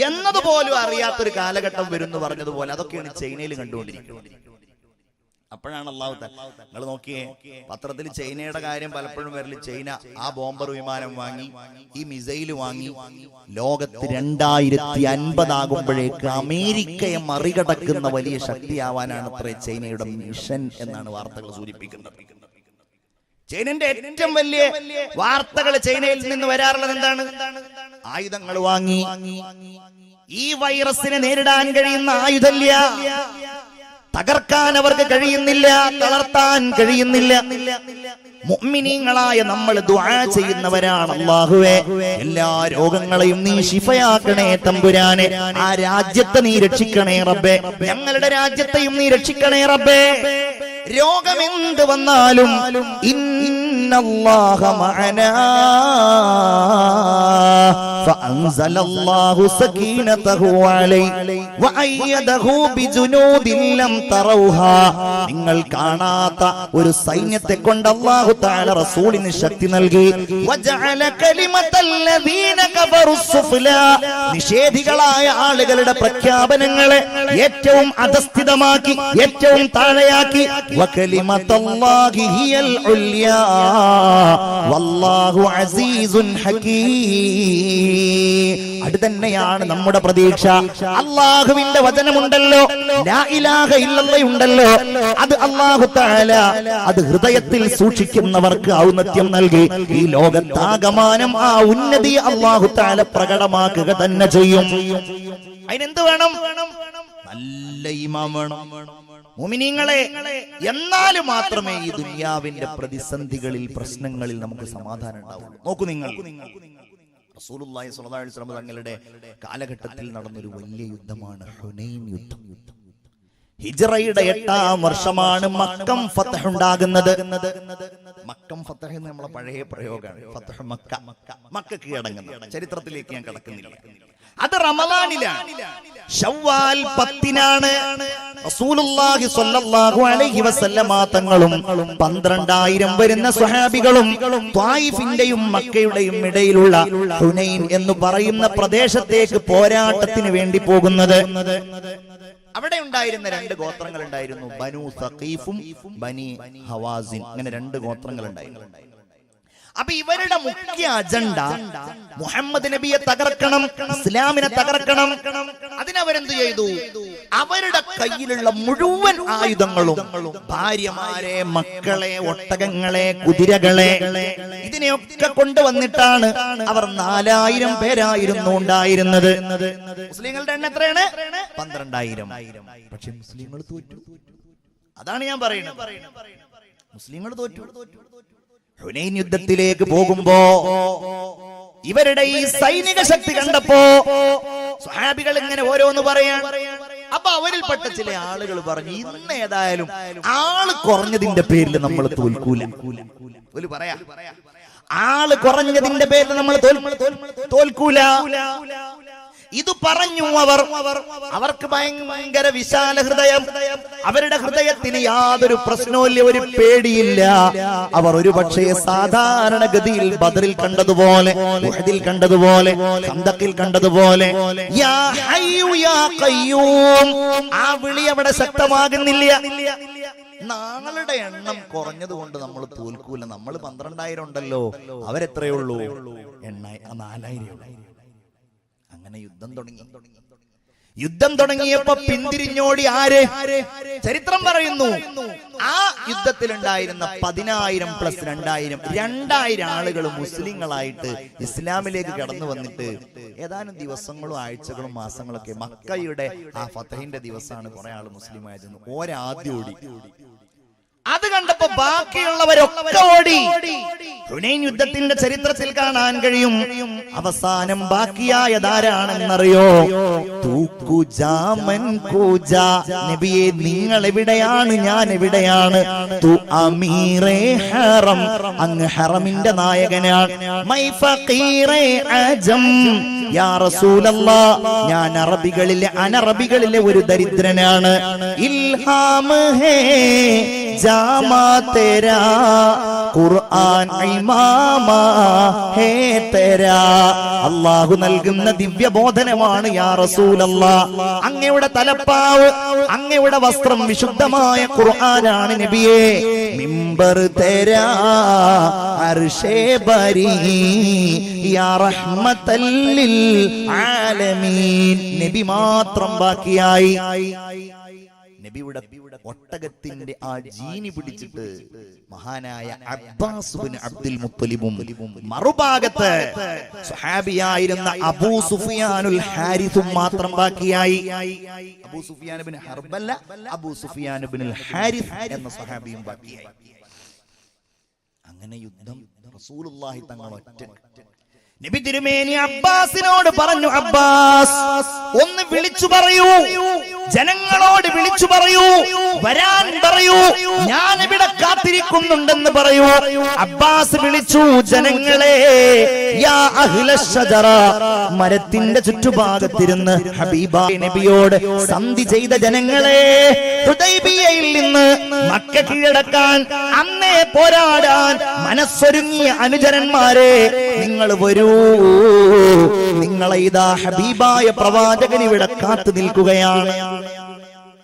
എന്നതുപോലും അറിയാത്തൊരു കാലഘട്ടം വരും എന്ന് പറഞ്ഞതുപോലെ, അതൊക്കെയാണ് ചൈനയിൽ കണ്ടുകൊണ്ടിരിക്കുന്നത്. അപ്പോഴാണ് അല്ലാഹു തആല, നിങ്ങൾ നോക്കിയേ, പത്രത്തിൽ ചൈനയുടെ കാര്യം പലപ്പോഴും വരല്. ചൈന ആ ബോംബർ വിമാനം വാങ്ങി, ഈ മിസൈല് വാങ്ങി, ലോകത്ത് 2050 ആകുമ്പോഴേക്ക് അമേരിക്കയെ മറികടക്കുന്ന വലിയ ശക്തിയാവാനാണ് അത്രേ ചൈനയുടെ മിഷൻ എന്നാണ് വാർത്തകൾ സൂചിപ്പിക്കുന്നത്. ചൈനന്റെ ഏറ്റവും വലിയ വാർത്തകൾ ചൈനയിൽ നിന്ന് വരാറുള്ളത് എന്താണ്? ആയുധങ്ങൾ വാങ്ങി. ഈ വൈറസിനെ നേരിടാൻ കഴിയുന്ന ആയുധമില്ല, തകർക്കാൻ അവർക്ക് കഴിയുന്നില്ല, തളർത്താൻ കഴിയുന്നില്ല. മുഅ്മിനീങ്ങളായ നമ്മൾ ദുആ ചെയ്യുന്നവരാണ്. അല്ലാഹുവേ, എല്ലാ രോഗങ്ങളെയും നീ ശിഫയാക്കണേ തമ്പുരാനെ. ആ രാജ്യത്തെ നീ രക്ഷിക്കണേ റബ്ബേ. ഞങ്ങളുടെ രാജ്യത്തെയും നീ രക്ഷിക്കണേ റബ്ബേ. രോഗമെന്ത് വന്നാലും ഇന്നല്ലാഹ മഅനാ ഫഅൻസലല്ലാഹു സകീനതഹു അലൈഹി വഅയ്യദഹു ബിജുനൂദിൻ ലം തറൗഹാ. നിങ്ങൾ കാണാത്ത ഒരു സൈന്യത്തെ കൊണ്ട് അല്ലാഹു തആല റസൂലിന് ശക്തി നൽകി. വജഅല കലിമത്തല്ലദീന കഫറു സുഫ്ലാ. നിഷേധികളായ ആളുകളുടെ പ്രഖ്യാപനങ്ങളെ ഏറ്റവും അധസ്ഥിതമാക്കി, ഏറ്റവും താഴെയാക്കി. വകലിമത്തല്ലാഹി ഹിയൽ ഉൽയാ വല്ലാഹു അസീസുൻ ഹകീം. അത് തന്നെയാണ് നമ്മുടെ പ്രതീക്ഷ. അല്ലാഹുവിന്റെ വചനമുണ്ടല്ലോ, ലാ ഇലാഹ ഇല്ലല്ലാഹ് ഉണ്ടല്ലോ, അത് അല്ലാഹു തആല അത് ഹൃദയത്തിൽ സൂക്ഷിക്കുന്നവർക്ക് ഔന്നത്യം നൽകി. ഈ ലോകത്താകമാനം ആ ഉന്നതി അല്ലാഹു തആല പ്രകടമാക്കുക തന്നെ ചെയ്യും. അതിനെന്ത് വേണം? നല്ല ഈമാൻ വേണം മുഅ്മിനീങ്ങളെ. എന്നാലും മാത്രമേ ഈ ദുനിയാവിന്റെ പ്രതിസന്ധികളിൽ, പ്രശ്നങ്ങളിൽ നമുക്ക് സമാധാനം ഉണ്ടാവൂ. നോക്കൂ, നിങ്ങൾ റസൂലുള്ളാഹി സ്വല്ലല്ലാഹു അലൈഹി വസല്ലം തങ്ങളുടെ കാലഘട്ടത്തിൽ നടന്നൊരു വലിയ യുദ്ധമാണ് ഹുനൈൻ യുദ്ധം. ഹിജ്റയുടെ 8-ാം വർഷമാണ് മക്കം ഫതഹ് ഉണ്ടാകുന്നത്. മക്കം ഫതഹ് എന്ന് നമ്മളെ പഴയ പ്രയോഗമാണ്. ഫതഹ് മക്ക, മക്ക കീഴടങ്ങുന്നത്. ചരിത്രത്തിലേക്ക് ഞാൻ കടക്കുന്നില്ല. അത് റമദാനിലാണ്. ശവ്വാൽ 10-നാണ് റസൂലുള്ളാഹി സ്വല്ലല്ലാഹു അലൈഹി വസല്ലമ തങ്ങളും 12,000 വരുന്ന സ്വഹാബികളും ത്വായിഫിന്റെയും മക്കയുടെയും ഇടയിലുള്ള ഹുനൈൻ എന്ന് പറയുന്ന പ്രദേശത്തേക്ക് പോരാട്ടത്തിന് വേണ്ടി പോകുന്നത്. അവിടെ ഉണ്ടായിരുന്ന 2 ഗോത്രങ്ങൾ ഉണ്ടായിരുന്നു, ബനു സഖീഫും ബനി ഹവാസിൻ. അങ്ങനെ 2 ഗോത്രങ്ങൾ ഉണ്ടായിരുന്നു. അപ്പൊ ഇവരുടെ മുഖ്യ അജണ്ട മുഹമ്മദ് നബിയെ തകർക്കണം, ഇസ്ലാമിനെ തകർക്കണം. അതിനവരെന്ത് ചെയ്തു? അവരുടെ കയ്യിലുള്ള മുഴുവൻ ആയുധങ്ങളും, ഭാര്യമാരെ, മക്കളെ, ഒട്ടകങ്ങളെ, കുതിരകളെ, ഇതിനെയൊക്കെ കൊണ്ടുവന്നിട്ടാണ് അവർ 4000 പേരായിരുന്നു ഉണ്ടായിരുന്നത്. മുസ്ലിങ്ങളുടെ എണ്ണം എത്രയാണ്? 12,000. പക്ഷെ മുസ്ലിങ്ങൾ തോറ്റു. അതാണ് ഞാൻ പറയുന്നത്, മുസ്ലിങ്ങൾ തോറ്റു. ഹുനൈൻ യുദ്ധത്തിലേക്ക് പോകുമ്പോ ഇവരുടെ ഈ സൈനിക ശക്തി കണ്ടപ്പോ സ്വഹാബികൾ ഇങ്ങനെ ഓരോന്ന് പറയാൻ. അപ്പൊ അവരിൽപ്പെട്ട ചില ആളുകൾ പറഞ്ഞു, ഇന്ന് ഏതായാലും ആള് കുറഞ്ഞതിന്റെ പേരിൽ നമ്മൾ തോൽക്കൂല. പറയാ, ആള് കുറഞ്ഞതിന്റെ പേരിൽ നമ്മൾ തോൽക്കൂല. ഇത് പറഞ്ഞു അവർക്ക് ഭയങ്കര വിശാല ഹൃദയം. അവരുടെ ഹൃദയത്തിന് യാതൊരു പ്രശ്നവുമില്ല, ഒരു പേടിയില്ല. അവർ ഒരു പക്ഷേ സാധാരണഗതിയിൽ ബദറിൽ കണ്ടതുപോലെ, ഉഹദിൽ കണ്ടതുപോലെ, ഖന്തഖിൽ കണ്ടതുപോലെ യാ ഹയ്യു യാ ഖയ്യൂം ആ വിളി അവിടെ ശക്തമാകുന്നില്ല. നാളുടെ എണ്ണം കുറഞ്ഞത് കൊണ്ട് നമ്മൾ തോൽക്കൂല. നമ്മൾ 12,000 ഉണ്ടല്ലോ, അവരെത്രയുള്ളൂ? 4,000. അങ്ങനെ യുദ്ധം തുടങ്ങിയപ്പോ പിന്തിരിഞ്ഞോടി ആര്? ചരിത്രം പറയുന്നു, ആ യുദ്ധത്തിലുണ്ടായിരുന്ന 10,000 പ്ലസ് 2,000 ആളുകൾ മുസ്ലിങ്ങളായിട്ട് ഇസ്ലാമിലേക്ക് കടന്നു വന്നിട്ട് ഏതാനും ദിവസങ്ങളും ആഴ്ചകളും മാസങ്ങളൊക്കെ മക്കയുടെ ആ ഫതഹിന്റെ ദിവസമാണ് കുറെ ആള് മുസ്ലിം ആയിരുന്നു. ഓരാദ്യം ഓടി. അത് കണ്ടപ്പോ ബാക്കിയുള്ളവരൊക്കെ ഓടി. ഹുനൈൻ യുദ്ധത്തിന്റെ ചരിത്രത്തിൽ കാണാൻ കഴിയും, അവസാനം ബാക്കിയായതാരാണെന്നറിയോ? നബിയെ, നിങ്ങൾ എവിടെയാണ്? ഞാൻ എവിടെയാണ്? തു അമീറേ ഹറം, അങ്ങ് ഹറമിന്റെ നായകനാണ്. മൈ ഫഖീറേ അജം, യാ റസൂലല്ലാഹ്, ഞാൻ അനറബികളിലെ ഒരു ദരിദ്രനാണ്. ഇൽഹാം ഹേ ജാമാ തേരാ, ഖുർആൻ ഇമാമാ ഹേ തേരാ, അല്ലാഹു നൽകുന്ന ദിവ്യബോധനമാണ് യാ റസൂലല്ലാഹ്. അങ്ങയുടെ തലപ്പാവ്, അങ്ങയുടെ വസ്ത്രം വിശുദ്ധമായ ഖുർആനാണ് നബിയേ. മിമ്പർ തേരാ അർശേ ബരി, യാ റഹ്മത്തൽ ലിൽ ആലമീൻ. നബി മാത്രം ബാക്കിയായി. നബിയുടെ ഒട്ടകത്തിന്റെ ആ ജീനി പിടിച്ചിട്ട് മഹാനായ അബ്ബാസ് ബിൻ അബ്ദുൽ മുത്തലിബും മറുഭാഗത്ത് സ്വഹാബിയായിരുന്ന അബൂ സുഫിയാനുൽ ഹാരിസും മാത്രം ബാക്കിയായി. അബൂ സുഫിയാൻ ബിൻ ഹർബല്ല, അബൂ സുഫിയാൻ ബിൻ ഹാരിസ് എന്ന സ്വഹാബിയും ബാക്കിയായി. അങ്ങനെ യുദ്ധം റസൂലുള്ളാഹി തങ്ങൾ ഒറ്റ. നബി തിരുമേനി അബ്ബാസിനോട് പറഞ്ഞു, അബ്ബാസ്, ഒന്ന് വിളിച്ചു പറയൂ, ജനങ്ങളോട് വിളിച്ചു പറയൂ, വരാൻ പറയൂ, ഞാൻ ഇവിടെ കാത്തിരിക്കുന്നുണ്ടെന്ന് പറയൂ. അബ്ബാസ് വിളിച്ചു, ജനങ്ങളെ, യാ അഹ്ലശ് ശജറ, മരത്തിന്റെ ചുറ്റുഭാഗത്തിരുന്ന് ഹബീബായ നബിയോട് സന്ധി ചെയ്ത ജനങ്ങളെ, ഹുദൈബിയയിൽ നിന്ന് മക്ക കീഴടക്കാൻ അന്നേ പോരാടാൻ മനസ്സൊരുങ്ങിയ അനുചരന്മാരെ, നിങ്ങൾ വരൂ. നിങ്ങളെ ഇതാ ഹബീബായ പ്രവാചകൻ ഇവിടെ കാത്തു നിൽക്കുകയാണ്.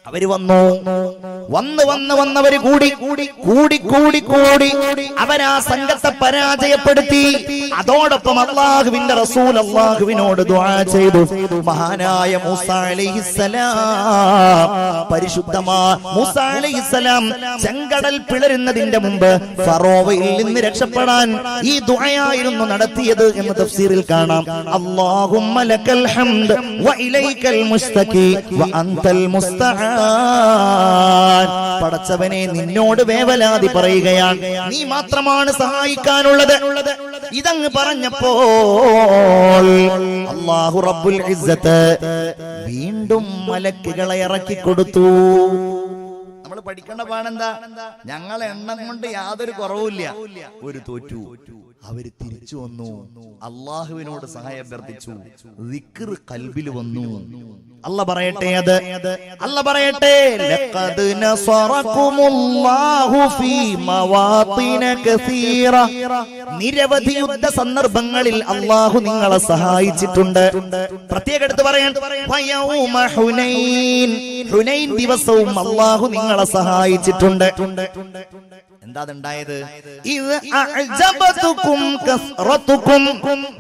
അവര് വന്നവര് കൂടി അവരാ സംഘത്തെ പരാജയപ്പെടുത്തി. അതോടൊപ്പം അല്ലാഹുവിന്റെ റസൂൽ അല്ലാഹുവിനോട് ദുആ ചെയ്തു. മഹാനായ മൂസാ അലൈഹിസ്സലാം, പരിശുദ്ധമായ മൂസാ അലൈഹിസ്സലാം ചെങ്കടൽ പിളരുന്നതിന്റെ മുമ്പ് ഫറോവയിൽ നിന്ന് രക്ഷപ്പെടാൻ ഈ ദുആയായിരുന്നു നടത്തിയത് എന്ന് തഫ്സീറിൽ കാണാം. അല്ലാഹുമ്മ ലക്കൽ ഹംദ് വ ഇലൈക്കൽ മുസ്തഖി വ അൻതൽ മുസ്തആൻ. പടച്ചവനെ, നിന്നോട് വേവലാതി പറയുകയാണ്, നീ മാത്രമാണ് സഹായിക്കാനുള്ളത്. ഇതങ്ങ് പറഞ്ഞപ്പോൾ അല്ലാഹു റബ്ബുൽ ഇസ്സത്ത് വീണ്ടും മലക്കുകളെ ഇറക്കി കൊടുത്തു. നമ്മൾ പഠിക്കേണ്ട പാടെന്താ? ഞങ്ങൾ എണ്ണം കൊണ്ട് യാതൊരു കുറവുമില്ല, ഒരു തോറ്റു. അവര് തിരിച്ചു വന്നു, അള്ളാഹുവിനോട് സഹായം അഭ്യർത്ഥിച്ചു, ദിക്ർ ഖൽബിൽ വന്നു. അല്ല പറയട്ടെ, അല്ല പറയട്ടെ, ലഖദ് നസറകുമുല്ലാഹു ഫീ മവാത്തിന കസീറ. നിരവധി യുദ്ധ സന്ദർഭങ്ങളിൽ അള്ളാഹു നിങ്ങളെ സഹായിച്ചിട്ടുണ്ട്. പ്രത്യേകം എടുത്ത് പറയാൻ, ഫയൗമ ഹുനൈൻ, ഹുനൈൻ ദിവസവും അള്ളാഹു നിങ്ങളെ സഹായിച്ചിട്ടുണ്ട്. എന്താ ഉണ്ടായത്?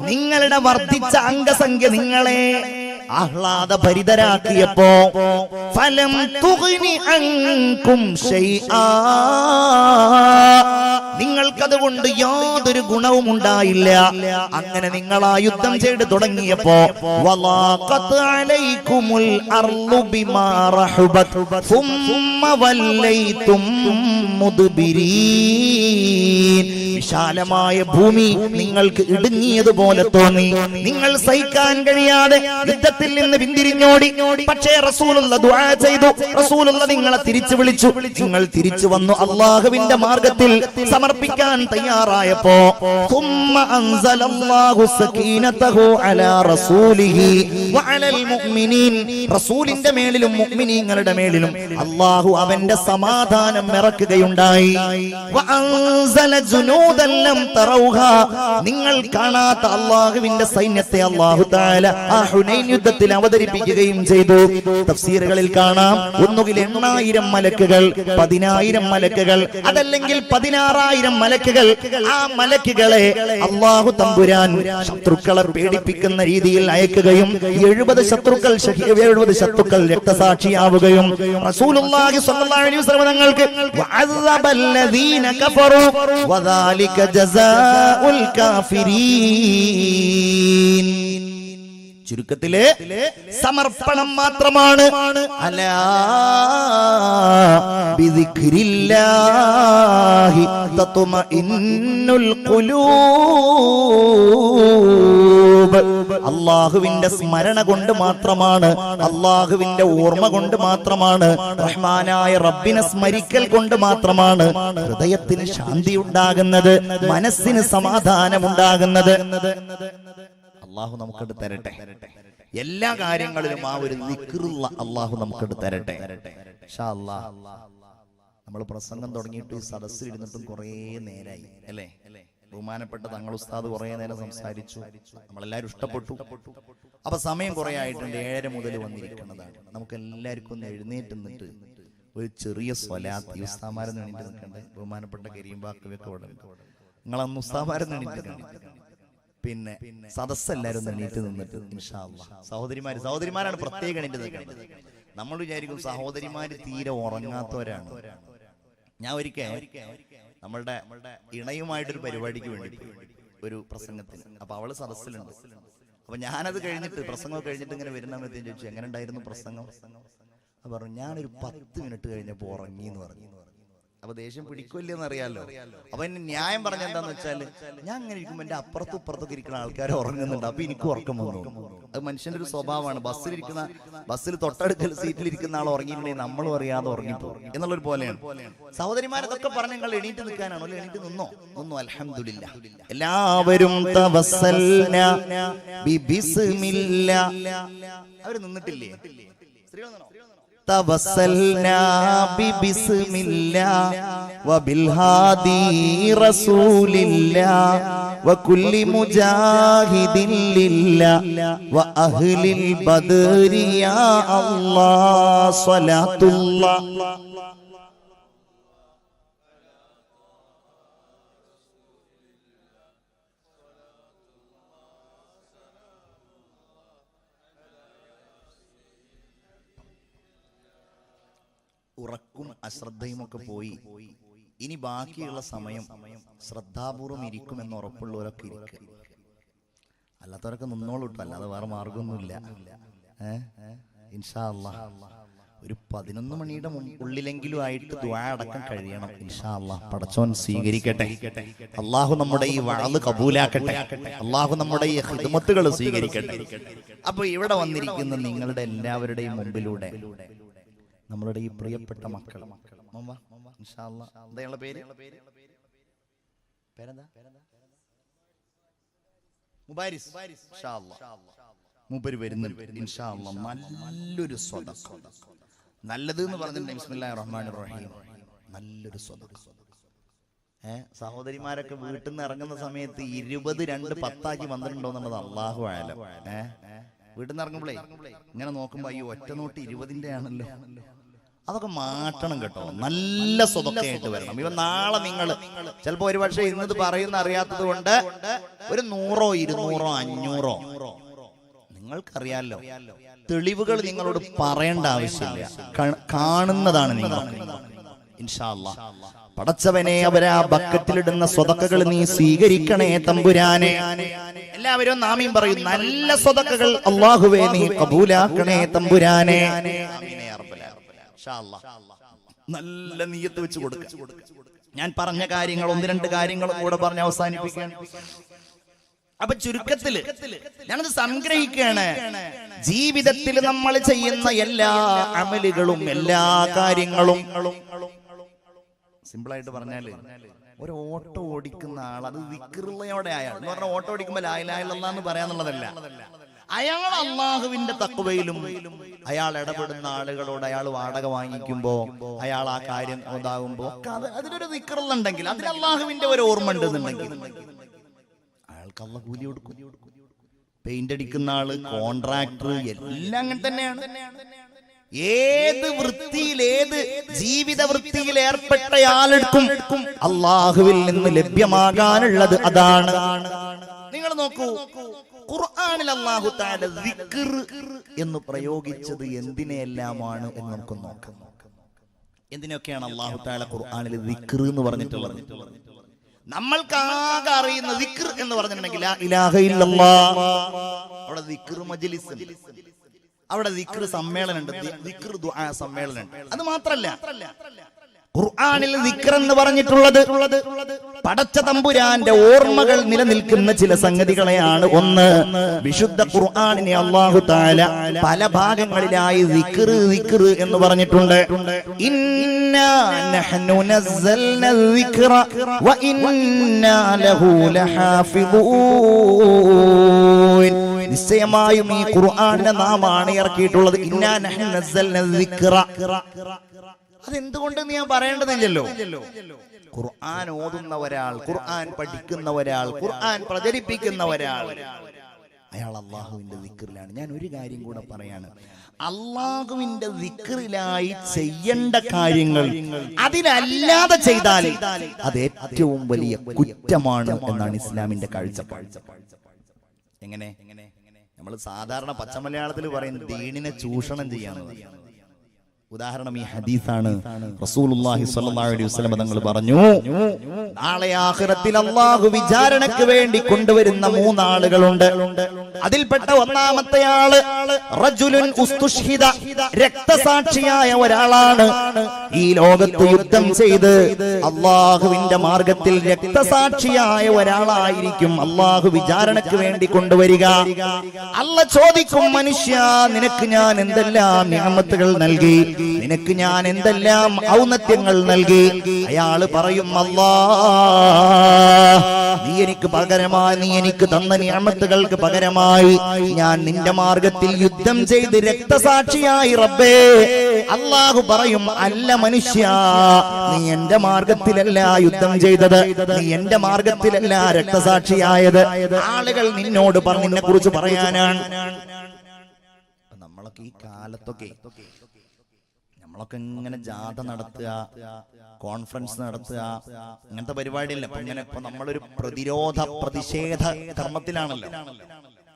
നിങ്ങളുടെ വർദ്ധിച്ച അംഗസംഖ്യ നിങ്ങളെ ആഹ്ലാദഭരിതരാക്കിയപ്പോ ഫലം തുഗ്നി അൻകും ശൈആ, നിങ്ങൾക്കതുകൊണ്ട് യാതൊരു ഗുണവും ഉണ്ടായില്ല. അങ്ങനെ നിങ്ങൾ ആ യുദ്ധം ചെയ്ത് തുടങ്ങിയപ്പോ വലാഖത് അലൈകുമുൽ അർളു ബിമാ റഹബത് സുമ്മ വല്ലൈതും മുദ്ബിരീൻ. വിശാലമായ ഭൂമി നിങ്ങൾക്ക് ഇടുങ്ങിയതുപോലെ തോന്നി. നിങ്ങൾ സഹിക്കാൻ കഴിയാതെ യുദ്ധത്തിൽ നിന്ന് പിന്തിരിഞ്ഞോടി. പക്ഷേ റസൂലുള്ള ദുആ ചെയ്തു, റസൂലുള്ള നിങ്ങളെ തിരിച്ചു വിളിച്ചു. നിങ്ങൾ തിരിച്ചു വന്നു, അല്ലാഹുവിന്റെ മാർഗത്തിൽ സമർപ്പിക്കാൻ തയ്യാറായപ്പോ ثم أنزل الله سكينته على رسوله وعلى المؤمنين. റസൂലിന്റെ മേലിലും മുഅ്മിനീങ്ങളുടെ മേലിലും അല്ലാഹു അവന്റെ സമാധാനം ഇറക്കുകയുണ്ടായി. وأنزل جنودا لم تروها. നിങ്ങൾ കാണാത്ത അല്ലാഹുവിന്റെ സൈന്യത്തെ അല്ലാഹു തആല ആ ഹുനൈൻ യുദ്ധത്തിൽ അവതരിപ്പിക്കുകയും ചെയ്തു. തഫ്സീറുകളിൽ കാണാം, ഒന്നുകിൽ 8000 മലക്കുകൾ, 10000 മലക്കുകൾ, അതല്ലെങ്കിൽ 16000 മലക്കുകൾ. ആ മലക്കുകളെ അല്ലാഹു തമ്പുരാൻ ശത്രുക്കളെ പേടിപ്പിക്കുന്ന രീതിയിൽ അയക്കുകയും 70 ശത്രുക്കൾ രക്തസാക്ഷിയാവുകയും റസൂലുള്ളാഹി സ്വല്ലല്ലാഹു അലൈഹി വസല്ലം തങ്ങൾക്ക് വഅദബല്ലദീന കഫറു വദാലിക ജസാഉൽ കാഫിരീൻ. ചുരുക്കത്തില് സമർപ്പണം മാത്രമാണ്. അലാ ബിദിക്രില്ലാഹി തത്മഇന്നുൽ ഖുലൂബ്. അല്ലാഹുവിന്റെ സ്മരണ കൊണ്ട് മാത്രമാണ്, അല്ലാഹുവിന്റെ ഓർമ്മ കൊണ്ട് മാത്രമാണ്, റഹ്മാനായ റബ്ബിനെ സ്മരിക്കൽ കൊണ്ട് മാത്രമാണ് ഹൃദയത്തിന് ശാന്തി ഉണ്ടാകുന്നത്, മനസ്സിന് സമാധാനം ഉണ്ടാകുന്നത്. അല്ലാഹു നമുക്കത് തരട്ടെ. എല്ലാ കാര്യങ്ങളിലും ആ ഒരു ദിക്റുള്ള അല്ലാഹു നമുക്കത് തരട്ടെ. ഇൻഷാ അല്ലാഹ്. നമ്മൾ പ്രസംഗം തുടങ്ങിയിട്ട് ഈ സദസ്സിൽ ഇരുന്നിട്ടും കുറേ നേരായി അല്ലേ? ബഹുമാനപ്പെട്ട തങ്ങൾ ഉസ്താദ് കുറേ നേരം സംസാരിച്ചു, നമ്മളെല്ലാവരും ഇഷ്ടപ്പെട്ടു. അപ്പൊ സമയം കുറെ ആയിട്ടുണ്ട്, 7:30 മുതൽ വന്നിരിക്കുന്നതാണ്. നമുക്ക് എല്ലാവർക്കും ഒന്ന് എഴുന്നേറ്റ് നിന്നിട്ട് ഒരു ചെറിയ സ്വലാത്ത്. ഈ ഉസ്താമാരെന്ന് എണീറ്റ് നിൽക്കണ്ടേ? ബഹുമാനപ്പെട്ട കരീം ബാക്കവിയൊക്കെ ഇവിടെ ഉണ്ട്. നിങ്ങളന്ന് ഉസ്താമാരെന്ന് എണീറ്റ് പിന്നെ സദസ്സെല്ലാരും എണീറ്റ് നിന്നിട്ട് ഇൻഷാ അല്ലാഹ്. സഹോദരിമാരാണ് പ്രത്യേകം എണീറ്റ് നിൽക്കേണ്ടത്. നമ്മൾ വിചാരിക്കും സഹോദരിമാര് തീരെ ഉറങ്ങാത്തവരാണ്. ഞാൻ ഒരിക്കൽ നമ്മളുടെ ഇണയുമായിട്ടൊരു പരിപാടിക്ക് വേണ്ടി ഒരു പ്രസംഗത്തിന്, അപ്പൊ അവള് സദസ്സിലുണ്ട്. അപ്പൊ ഞാനത് കഴിഞ്ഞിട്ട് പ്രസംഗം കഴിഞ്ഞിട്ട് ഇങ്ങനെ വരുന്ന സമയത്ത് ചോദിച്ചു, എങ്ങനെ ഉണ്ടായിരുന്നു പ്രസംഗം? അപ്പൊ പറഞ്ഞു, ഞാനൊരു 10 മിനിറ്റ് കഴിഞ്ഞപ്പോ ഉറങ്ങി എന്ന് പറഞ്ഞു. അപ്പൊ ദേഷ്യം പിടിക്കില്ലെന്ന് അറിയാലോ. അപ്പൊ എന്നെ ന്യായം പറഞ്ഞ എന്താന്ന് വെച്ചാല്, ഞാൻ അങ്ങനെ ഇരിക്കുമ്പോ എന്റെ അപ്പുറത്തും ഇപ്പുറത്തൊക്കെ ഇരിക്കുന്ന ആൾക്കാർ ഉറങ്ങുന്നുണ്ട്, അപ്പൊ എനിക്ക് ഉറക്കം വന്നു. അത് മനുഷ്യന്റെ ഒരു സ്വഭാവമാണ്. ബസ്സിൽ തൊട്ടടുത്ത സീറ്റിലിരിക്കുന്ന ആൾ ഉറങ്ങിയിട്ടുണ്ടെങ്കിൽ നമ്മളും അറിയാതെ ഉറങ്ങിപ്പോകും എന്നുള്ളൊരു പോലെയാണ്. സഹോദരിമാരതൊക്കെ പറഞ്ഞ നിങ്ങൾ എണീറ്റ് നിൽക്കാനാണോ? എണീറ്റ് നിന്നോ? അൽഹംദുലില്ലാ. എല്ലാവരും അവര് നിന്നിട്ടില്ലേ? സ്ത്രീകൾ توسلنا ببسم الله وبالهادي رسول الله وكل مجاهد لله وأهل البدر يا الله صلاة الله. ഉറക്കും അശ്രദ്ധയുമൊക്കെ പോയി. ഇനി ബാക്കിയുള്ള സമയം ശ്രദ്ധാപൂർവം ഇരിക്കുമെന്ന് ഉറപ്പുള്ളവരൊക്കെ ഇരിക്കുക, അല്ലാത്തവരൊക്കെ നിന്നോളൂ. അല്ലാതെ വേറെ മാർഗമൊന്നുമില്ല. ഇൻഷാ അല്ലാഹ് ഒരു 11 മണിയുടെ ഉള്ളിലെങ്കിലും ആയിട്ട് ദുആ അടക്കം കഴിയണം. ഇൻഷാ അല്ലാഹ് പടച്ചോൻ സ്വീകരിക്കട്ടെ. അല്ലാഹു നമ്മുടെ ഈ വഅദ് കബൂലാക്കട്ടെ. അല്ലാഹു നമ്മുടെ ഈ ഖിദ്മത്തുകൾ സ്വീകരിക്കട്ടെ. അപ്പൊ ഇവിടെ വന്നിരിക്കുന്ന നിങ്ങളുടെ എല്ലാവരുടെയും മുമ്പിലൂടെ നമ്മളുടെ ഈ പ്രിയപ്പെട്ട മക്കൾ ഇൻഷാ അല്ലാഹ് എന്താ പേര്? പേരെന്താ? മുബാരിസ്. ഇൻഷാ അല്ലാഹ് മൂപ്പര് വരുന്നുണ്ട്. ഇൻഷാ അല്ലാഹ് നല്ലൊരു സ്വതഖ. നല്ലത് എന്ന് പറഞ്ഞിട്ടുണ്ടെങ്കിൽ ബിസ്മില്ലാഹിർ റഹ്മാനിർ റഹീം നല്ലൊരു സ്വതഖ. സഹോദരിമാരൊക്കെ വീട്ടിൽ നിന്ന് ഇറങ്ങുന്ന സമയത്ത് 20 2 10 വന്നിട്ടുണ്ടോ എന്നുള്ളത് അല്ലാഹു അഅലം. വീട്ടിൽ നിന്ന് ഇറങ്ങുമ്പോഴേ ഇങ്ങനെ നോക്കുമ്പോ ഈ ഒറ്റ നോട്ട് 20ന്റെ ആണല്ലോ. അതൊക്കെ മാറ്റണം കേട്ടോ. നല്ല സ്വതക്കയായിട്ട് വരണം. ഇവ നാളെ നിങ്ങൾ ചിലപ്പോ ഒരുപക്ഷെ ഇന്നത് പറയുന്ന അറിയാത്തത് കൊണ്ട് ഒരു 100 200 500 നിങ്ങൾക്കറിയാലോ. തെളിവുകൾ നിങ്ങളോട് പറയേണ്ട ആവശ്യമില്ല, കാണുന്നതാണ് നിങ്ങൾ. ഇൻഷാ അല്ലാഹ് പടച്ചവനെ അവരാ ബക്കറ്റിലിടുന്ന സ്വതക്കകൾ നീ സ്വീകരിക്കണേ തമ്പുരാനെ. എല്ലാവരും ആമീൻ പറയും. നല്ല സ്വതക്കകൾ അല്ലാഹുവേ നീ കബൂലാക്കണേ തമ്പുരാനെ. നല്ല നിയ്യത്ത് വെച്ച് കൊടുക്കുക. ഞാൻ പറഞ്ഞ കാര്യങ്ങൾ 1-2 കാര്യങ്ങളും കൂടെ പറഞ്ഞ് അവസാനിപ്പിക്കാൻ. അപ്പൊ ചുരുക്കത്തില് ഞാനത് സംഗ്രഹിക്കുകയാണ്. ജീവിതത്തിൽ നമ്മൾ ചെയ്യുന്ന എല്ലാ അമലുകളും എല്ലാ കാര്യങ്ങളും സിമ്പിളായിട്ട് പറഞ്ഞാല് ഒരു ഓട്ടോ ഓടിക്കുന്ന ആൾ അത് ദിക്റുള്ളയോടെ അയാൾ എന്ന് പറഞ്ഞാൽ ഓട്ടോ ഓടിക്കുമ്പോ ലാ ഇലാഹ ഇല്ലല്ലാഹ് എന്ന് പറയാന്നുള്ളതല്ല. അയാൾ അള്ളാഹുവിന്റെ തഖ്വയിലും അയാൾ ഇടപെടുന്ന ആളുകളോട് അയാൾ വാടക വാങ്ങിക്കുമ്പോ അയാൾ ആ കാര്യം ഇതാകുമ്പോ അതിലൊരു ദിക്റുണ്ടെങ്കിൽ അതിൽ അള്ളാഹുവിന്റെ ഒരു ഓർമ്മ ഉണ്ടെന്നുണ്ടെങ്കിൽ അയാൾക്ക് അള്ളാഹ് കൂലി കൊടുക്കും. പെയിന്റ് അടിക്കുന്ന ആള്, കോൺട്രാക്ടർ എല്ലാം അങ്ങനെ തന്നെയാണ്. ഏത് വൃത്തിയിൽ ഏത് ജീവിത വൃത്തിയിൽ ഏർപ്പെട്ടയാളെടുക്കും അള്ളാഹുവിൽ നിന്ന് ലഭ്യമാകാനുള്ളത് അതാണ്. നിങ്ങൾ നോക്കൂ, ഖുർആനിൽ അല്ലാഹു തആല ദിക്ർ എന്ന് പ്രയോഗിച്ചത് എന്തിനെല്ലാമാണ് എന്ന് നമുക്ക് നോക്കാം. എന്തിനൊക്കെയാണ് അല്ലാഹു തആല ഖുർആനിൽ ദിക്ർ എന്ന് പറഞ്ഞിട്ടുള്ളത്? നമ്മൾക്ക് ആകെ അറിയുന്ന ദിക്ർ എന്ന് പറഞ്ഞിട്ടുണ്ടെങ്കിൽ ലാ ഇലാഹ ഇല്ലല്ലാഹ്. അവിടെ ദിക്ർ മജ്ലിസ്, അവിടെ ദിക്ർ സമ്മേളനം ഉണ്ട്, ദിക്ർ ദുആ സമ്മേളനം ഉണ്ട്. അത് മാത്രല്ല ഖുർആനിൽ ദിക്ർ എന്ന് പറഞ്ഞിട്ടുള്ളത് പടച്ച തമ്പുരാന്റെ ഓർമ്മകൾ നിലനിൽക്കുന്ന ചില സംഗതികളെയാണ്. ഒന്ന്, വിശുദ്ധ ഖുർആനിനെ അല്ലാഹു തആല പല ഭാഗങ്ങളിലായി ദിക്ർ ദിക്ർ എന്ന് പറഞ്ഞിട്ടുണ്ട്. ഇന്നാ നഹ്നു നസ്സൽന ദിക്റ വ ഇന്നാ ലഹു ലഹാഫിദൂൻ. നിശ്ചയമായും ഈ ഖുർആനിനെ നാമാണ് ഇറക്കിയിട്ടുള്ളത്. ഇന്നാ നഹ്നു നസ്സൽന ദിക്റ. അതെന്തുകൊണ്ട് ഞാൻ പറയേണ്ടതില്ലല്ലോ. ഖുർആൻ ഓതുന്ന ഒരാൾ, ഖുർആൻ പഠിക്കുന്ന ഒരാൾ, ഖുർആൻ പ്രചരിപ്പിക്കുന്ന ഒരാൾ, അയാൾ അള്ളാഹുവിന്റെ ദിക്റിലാണ്. ഞാൻ ഒരു കാര്യം കൂടെ പറയാണ്. അള്ളാഹുവിന്റെ ദിക്റിലായി ചെയ്യേണ്ട കാര്യങ്ങൾ അതിലല്ലാതെ ചെയ്താൽ അത് ഏറ്റവും വലിയ കുറ്റമാണ് എന്നാണ് ഇസ്ലാമിന്റെ കാഴ്ചപ്പാട്. എങ്ങനെ? നമ്മൾ സാധാരണ പച്ചമലയാളത്തിൽ പറയുന്നത് ദീനിനെ ചൂഷണം ചെയ്യാന്ന്. ഉദാഹരണം ഈ ഹദീസാണ്. റസൂലുള്ളാഹി സ്വല്ലല്ലാഹു അലൈഹി വസല്ലം തങ്ങൾ പറഞ്ഞു, നാളെ ആഖിറത്തിൽ അല്ലാഹു വിചാരണയ്ക്ക് വേണ്ടി കൊണ്ടുവരുന്ന 3 ആളുകളുണ്ട്. അതിൽപ്പെട്ട ഒന്നാമത്തെ ആള് റജുലുൻ ഉസ്തുഷ്ഹിദ, രക്തസാക്ഷിയായ ഒരാളാണ്. ഈ ലോകത്ത് യുദ്ധം ചെയ്ത് അല്ലാഹുവിന്റെ മാർഗത്തിൽ രക്തസാക്ഷിയായ ഒരാളായിരിക്കും അല്ലാഹു വിചാരണയ്ക്ക് വേണ്ടി കൊണ്ടുവരിക. അല്ലാഹ് ചോദിക്കും, മനുഷ്യ നിനക്ക് ഞാൻ എന്തെല്ലാം നിഅമത്തുകൾ നൽകി, നിനക്ക് ഞാൻ എന്തെല്ലാം ഔന്നത്യങ്ങൾ നൽകി. അയാള് പറയും, അല്ലാഹ് നീ എനിക്ക് പകരമായി, നീ എനിക്ക് തന്ന നിഅമത്തുകൾക്ക് പകരമായി ഞാൻ നിന്റെ മാർഗത്തിൽ യുദ്ധം ചെയ്ത് രക്തസാക്ഷിയായി റബ്ബേ. അല്ലാഹു പറയും, അല്ല മനുഷ്യ, നീ എന്റെ മാർഗത്തിലല്ല യുദ്ധം ചെയ്തത്, നീ എന്റെ മാർഗത്തിലല്ല രക്തസാക്ഷിയായത്. ആളുകൾ നിന്നോട് നിന്നെ കുറിച്ച് പറയാനാണ്. നമ്മളൊക്കെ ഈ കാലത്തൊക്കെ നമ്മളൊക്കെ ഇങ്ങനെ ജാഥ നടത്തുക, കോൺഫറൻസ് നടത്തുക, ഇങ്ങനത്തെ പരിപാടിയല്ല. ഇപ്പൊ നമ്മളൊരു പ്രതിഷേധ കർമ്മത്തിലാണല്ലോ.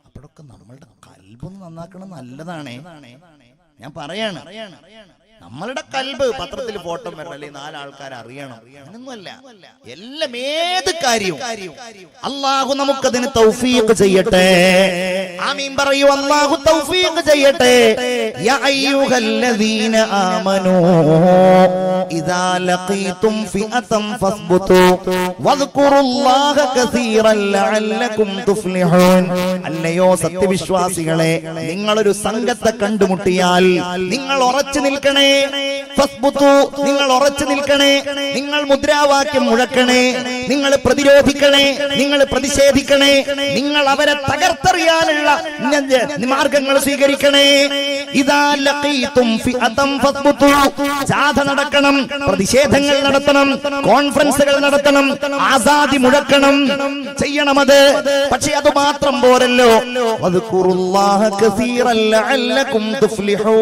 അപ്പോഴൊക്കെ നമ്മളുടെ കൽബൊന്ന് നന്നാക്കണം, നല്ലതാണേ. ഞാൻ പറയാണ്, നമ്മളുടെ കൽബ് പത്രത്തിൽ ഫോട്ടോ വരണം, അല്ലെങ്കിൽ 4 ആൾക്കാർ അറിയണം, അങ്ങനൊന്നുമല്ല. എല്ലാം ഏത് കാര്യവും അള്ളാഹു നമുക്കതിന് തൗഫീഖ് ചെയ്യട്ടെ. ആമീൻ പറയൂ. അള്ളാഹു തൗഫീഖ് ചെയ്യട്ടെ. യാ അയ്യുഹല്ലദീന ആമനൂ ഇദാ ലഖീതും ഫിഅതൻ ഫസ്ബുതു വദ്കുറുല്ലാഹ കസീറൻ ലഅല്ലകും തുഫ്ലിഹൂൻ. അല്ലയോ സത്യവിശ്വാസികളെ, നിങ്ങളൊരു സംഘത്തെ കണ്ടുമുട്ടിയാൽ നിങ്ങൾ ഉറച്ചു നിൽക്കണേ. ഫസ്ബുതു, നിങ്ങൾ ഉറച്ചു നിൽക്കണേ. നിങ്ങൾ മുദ്രാവാക്യം മുഴക്കണേ. നിങ്ങൾ പ്രതിരോധിക്കണേ. നിങ്ങൾ പ്രതിഷേധിക്കണേ. നിങ്ങൾ അവരെ തകർത്തെറിയാനുള്ള മാർഗങ്ങൾ സ്വീകരിക്കണേ. ഇദാ ലഖീതും ഫിഅതൻ ഫസ്ബുതു, ജാഥ നടക്കണം, പ്രതിഷേധങ്ങൾ നടത്തണം, കോൺഫറൻസുകൾ നടത്തണം, ആസാദി മുഴക്കണം, ചെയ്യണമത്. പക്ഷെ അത് മാത്രം പോരല്ലോ. വദ്കുറുല്ലാഹ കസീറൻ ലഅല്ലകും തുഫ്ലിഹൂൻ.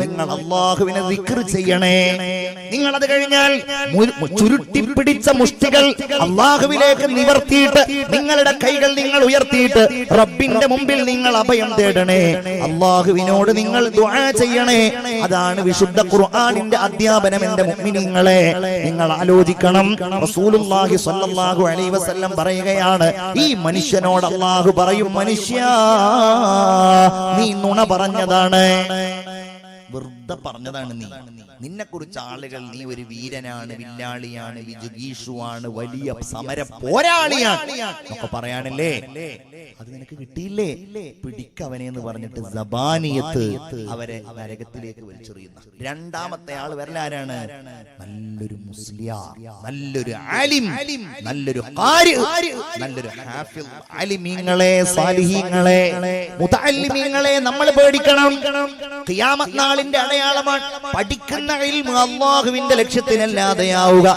നിങ്ങൾ അല്ലാഹുവിനെ ദിക്ർ ചെയ്യണേ. നിങ്ങൾ അത് കഴിഞ്ഞാൽ ചുരുട്ടിപ്പിടിച്ച മുഷ്ടികൾ അല്ലാഹുവിലേക്ക് നിവർത്തിയിട്ട് നിങ്ങളുടെ കൈകൾ നിങ്ങൾ ഉയർത്തിയിട്ട് റബ്ബിന്റെ മുമ്പിൽ നിങ്ങൾ അഭയം തേടണേ. അല്ലാഹുവിനോട് നിങ്ങൾ ദുആ ചെയ്യണേ. അതാണ് വിശുദ്ധ ഖുർആനിന്റെ അധ്യാപനം. എന്റെ മുഅ്മിനീങ്ങളെ, നിങ്ങൾ ആലോചിക്കണം. റസൂലുള്ളാഹി സ്വല്ലല്ലാഹു അലൈഹി വസല്ലം പറയുകയാണ്, ഈ മനുഷ്യനോട് അല്ലാഹു പറയും, മനുഷ്യാ നീ നുണ പറഞ്ഞതാണ്, വെറുതെ പറഞ്ഞതാണ്. നിന്നെ കുറിച്ച് ആളുകൾ നീ ഒരു വീരനാണ്, വില്ലാളിയാണ്, വിജുഗീഷുവാണ്, വലിയ സമര പോരാളിയാണ് ഒക്കെ പറയാനല്ലേ. അത് നിനക്ക് കിട്ടിയില്ലേ? പിടിക്കവനെ എന്ന് പറഞ്ഞിട്ട് സബാനിയത്ത് അവരെ നരകത്തിലേക്ക് വലിച്ചെറിയുന്ന രണ്ടാമത്തെ ആൾ വരലാരാണ്? നല്ലൊരു മുസ്ലിയാർ, നല്ലൊരു ആലിം, നല്ലൊരു ഖാരി, നല്ലൊരു ഹാഫിൾ. ആലിമീങ്ങളെ, സാലിഹീങ്ങളെ, മുതഅല്ലിമീങ്ങളെ നമ്മൾ പേടിക്കണം. ഖിയാമത്ത് നാളിന്റെ അടയാളമാണ് പഠിക്കുന്ന ഇൽമു അല്ലാഹുവിന്റെ ലക്ഷ്യത്തിനല്ലാതെയാവുക.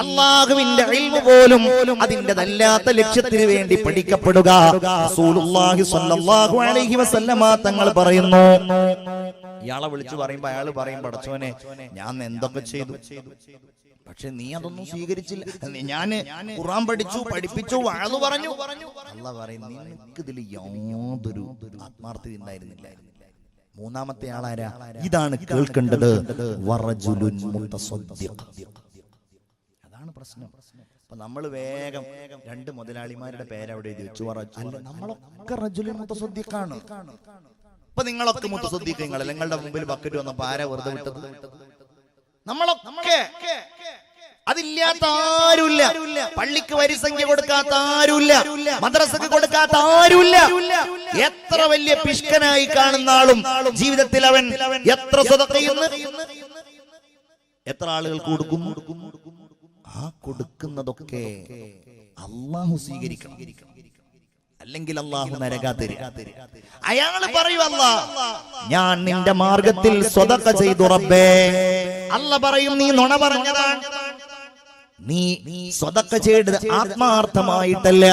അല്ലാഹുവിന്റെ ഇൽമു പോലും അതിന്റെതല്ലാത്ത ലക്ഷ്യത്തിന് വേണ്ടി പഠിക്കപ്പെടുക. റസൂലുള്ളാഹി സ്വല്ലല്ലാഹു അലൈഹി വസല്ലമ തങ്ങൾ പറയുന്നു, ഇയാളെ വിളിച്ചു പറയുമ്പോ അയാൾ പറയും, പടച്ചോനെ ഞാൻ എന്തൊക്കെ ചെയ്തു, പക്ഷെ നീ അതൊന്നും സ്വീകരിച്ചില്ല. ഞാൻ ഖുർആൻ പഠിച്ചു, പഠിപ്പിച്ചു, വഅദ് പറഞ്ഞു. അല്ലാഹു പറയും, നിനക്കിതിൽ യാതൊരു ആത്മാർത്ഥത ഉണ്ടായിരുന്നില്ല. മൂന്നാമത്തെ ആളാരാ? ഇതാണ് കേൾക്കേണ്ടത്. വറജുലുൻ മുതസദ്ദിഖ്. അതാണ് പ്രശ്നം. അപ്പൊ നമ്മൾ വേഗം 2 മുതലാളിമാരുടെ പേരവിടെ എഴുതി വെച്ചു. നമ്മളൊക്കെ റജുലുൻ മുതസദ്ദിഖാണ്. അപ്പൊ നിങ്ങളൊക്കെ മുതസദ്ദിഖ്. നിങ്ങളുടെ മുമ്പിൽ ബക്കറ്റ് വന്നപ്പോ ആരാ വെറുതെ വിട്ടത്? നമ്മളൊക്കെ. അതില്ലാത്ത ആരുമില്ല. പള്ളിക്ക് വരിസംഖ്യ കൊടുക്കാത്ത ആരുമില്ല. മദ്രസക്ക് കൊടുക്കാത്ത ആരുമില്ല. എത്ര വലിയ പിഷ്കനായി കാണുന്ന ആളും ജീവിതത്തിൽ അവൻ എത്ര സദഖ ചെയ്യുന്നു, എത്ര ആളുകൾക്ക് കൊടുക്കുന്നു, ആ കൊടുക്കുന്നതൊക്കെ അല്ലാഹു സ്വീകരിക്കണം. അല്ലെങ്കിൽ അല്ലാഹു നരകാത്തരി. അയാൾ പറയും, അല്ലാഹ് ഞാൻ നിന്റെ മാർഗത്തിൽ സദഖ ചെയ്തു റബ്ബേ. അല്ലാഹ് പറയും, നീ നുണ പറഞ്ഞതാണ്. നീ സദഖ ചെയ്തത് ആത്മാർത്ഥമായിട്ടല്ല.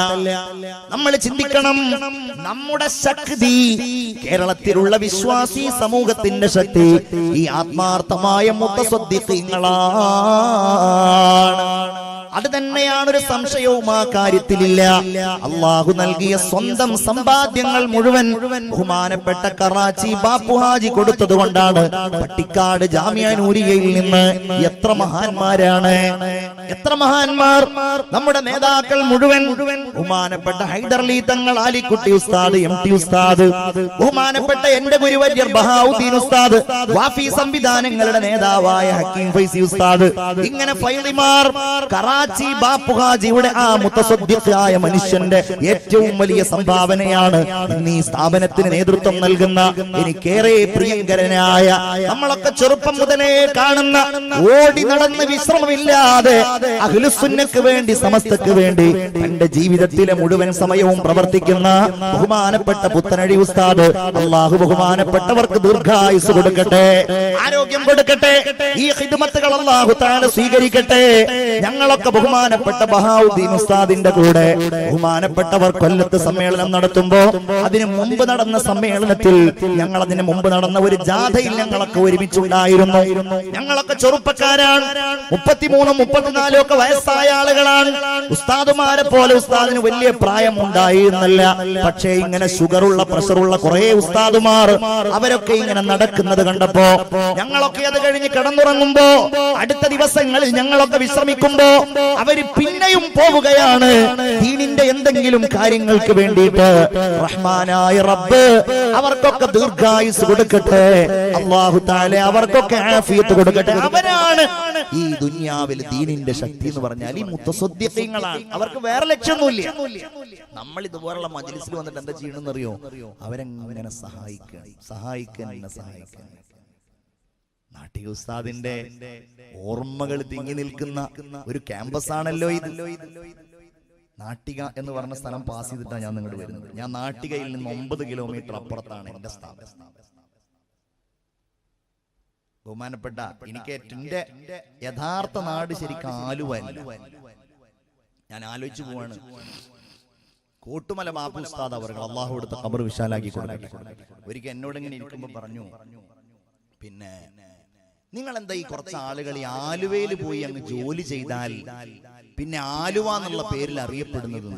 നമ്മൾ ചിന്തിക്കണം, നമ്മുടെ ശക്തി, കേരളത്തിലുള്ള വിശ്വാസി സമൂഹത്തിന്റെ ശക്തി ഈ ആത്മാർത്ഥമായ മുതസദ്ദിഖീങ്ങളാണ്. അത് തന്നെയാണ്, ഒരു സംശയവും ആ കാര്യത്തിലില്ല. അള്ളാഹു നൽകിയ സ്വന്തം സമ്പാദ്യങ്ങൾ മുഴുവൻ ബഹുമാനപ്പെട്ട കറാച്ചി ബാപ്പു ഹാജി കൊടുത്തത് കൊണ്ടാണ്. പട്ടിക്കാട് ജാമിഅ നൂരിയയിൽ നിന്ന് എത്ര മഹാന്മാരാണ്, എത്ര മഹാന്മാർ, നമ്മുടെ നേതാക്കൾ മുഴുവൻ. ബഹുമാനപ്പെട്ട ഹൈദർലി തങ്ങൾ, ആലിക്കുട്ടി ഉസ്താദ്, MT ഉസ്താദ്, ബഹുമാനപ്പെട്ട എന്റെ ഗുരുവര്യർ ബഹാഉദ്ദീൻ ഉസ്താദ്, വാഫി സംവിധാനങ്ങളുടെ നേതാവായ ഹക്കീം ഫൈസി ഉസ്താദ്, ഇങ്ങനെ ഫൈളിമാർ. കറാച്ചി ബാപ്പു ഹാജിയുടെ ആ മുതസദ്ദിഖായ മനുഷ്യന്റെ ഏറ്റവും വലിയ സംഭാവനയാണ് ഇന്ന് ഈ സ്ഥാപനത്തിന് നേതൃത്വം നൽകുന്ന എനിക്കേറെ പ്രിയങ്കരനായ, നമ്മളൊക്കെ ചെറുപ്പം മുതലേ കാണുന്ന, ഓടി നടന്ന് വിശ്രമമില്ലാതെ അഹ്ലുസുന്നക്ക് വേണ്ടി, സമസ്തക്ക് വേണ്ടി തന്റെ ജീവിതത്തിലെ മുഴുവൻ സമയവും പ്രവർത്തിക്കുന്ന ബഹുമാനപ്പെട്ട പുത്തനഴി ഉസ്താദ്. അല്ലാഹു ബഹുമാനപ്പെട്ടവർക്ക് ദീർഘായുസ് കൊടുക്കട്ടെ, ആരോഗ്യം കൊടുക്കട്ടെ. ഈ ഖിദ്മത്തുകൾ അല്ലാഹു തആല സ്വീകരിക്കട്ടെ. ഞങ്ങളൊക്കെ ബഹുമാനപ്പെട്ട ബഹാവുദ്ദീൻ ഉസ്താദിന്റെ കൂടെ ബഹുമാനപ്പെട്ടവർ കൊല്ലത്ത് സമ്മേളനം നടത്തുമ്പോ അതിന് മുമ്പ് നടന്ന സമ്മേളനത്തിൽ ഞങ്ങൾ അതിന് മുമ്പ് നടന്ന ഒരു ജാഥയിൽ ഞങ്ങളൊക്കെ ഒരുമിച്ചുണ്ടായിരുന്നു. ഞങ്ങളൊക്കെ ചെറുപ്പക്കാരാണ്, 33, 34 ഒക്കെ വയസ്സായ ആളുകളാണ്. ഉസ്താദുമാരെ പോലെ ഉസ്താദിന് വലിയ പ്രായം ഉണ്ടായിരുന്നില്ല. പക്ഷേ ഇങ്ങനെ ഷുഗറുള്ള പ്രഷറുള്ള കുറെ ഉസ്താദുമാർ അവരൊക്കെ ഇങ്ങനെ നടക്കുന്നത് കണ്ടപ്പോ ഞങ്ങളൊക്കെ അത് കഴിഞ്ഞ് കിടന്നുറങ്ങുമ്പോ അടുത്ത ദിവസങ്ങളിൽ ഞങ്ങളൊക്കെ വിശ്രമിക്കുമ്പോ അവര് പിന്നെയും പോവുകയാണ് ദീനിന്റെ എന്തെങ്കിലും കാര്യങ്ങൾക്ക് വേണ്ടിയിട്ട്. റഹ്മാനായ റബ്ബ് അവർക്കൊക്കെ ദീർഘായുസ് കൊടുക്കട്ടെ, അല്ലാഹു തആല അവർക്കൊക്കെ ആഫിയത്ത് കൊടുക്കട്ടെ. അവരാണ് ഈ ദുനിയാവിൽ ദീനിന്റെ ശക്തി എന്ന് പറഞ്ഞാൽ ഈ മുത്തസദ്ദിഖീങ്ങളാണ്. അവർക്ക് വേറെ ലക്ഷ്യമൊന്നുമില്ല. നമ്മൾ ഇതുപോലുള്ള മജ്ലിസിൽ വന്നിട്ട് എന്താ ചെയ്യണമെന്നറിയോ? അവരെങ്ങനെ സഹായിക്കാൻ. നാട്ടിക ഉസ്താദിന്റെ ഓർമ്മകൾ തിങ്ങി നിൽക്കുന്ന ഒരു ക്യാമ്പസ് ആണല്ലോ ഇത്. നാട്ടിക എന്ന് പറഞ്ഞ സ്ഥലം പാസ് ചെയ്തിട്ടാണ് ഞാൻ നിങ്ങോട്ട് വരുന്നത്. ഞാൻ നാട്ടികയിൽ നിന്ന് 9 കിലോമീറ്റർ അപ്പുറത്താണ് എന്റെ സ്ഥാപനം. ബഹുമാനപ്പെട്ട എനിക്ക് എന്റെ യഥാർത്ഥ നാട് ശരിക്കും ആലുവല്ല. ഞാൻ ആലോചിച്ചു പോവാണ്, കോട്ടുമല ബാപ്പു ഉസ്താദ് അവർ അള്ളാഹു കൊടുത്ത ഖബർ വിശാലാക്കി കൊടുക്കട്ടെ. ഒരിക്കൽ എന്നോട് ഇങ്ങനെ ഇരിക്കുമ്പോ പറഞ്ഞു, പിന്നെ നിങ്ങൾ എന്താ ഈ കുറച്ച് ആളുകൾ ഈ ആലുവയിൽ പോയി അങ്ങ് ജോലി ചെയ്താൽ പിന്നെ ആലുവ എന്നുള്ള പേരിൽ അറിയപ്പെടുന്നത്?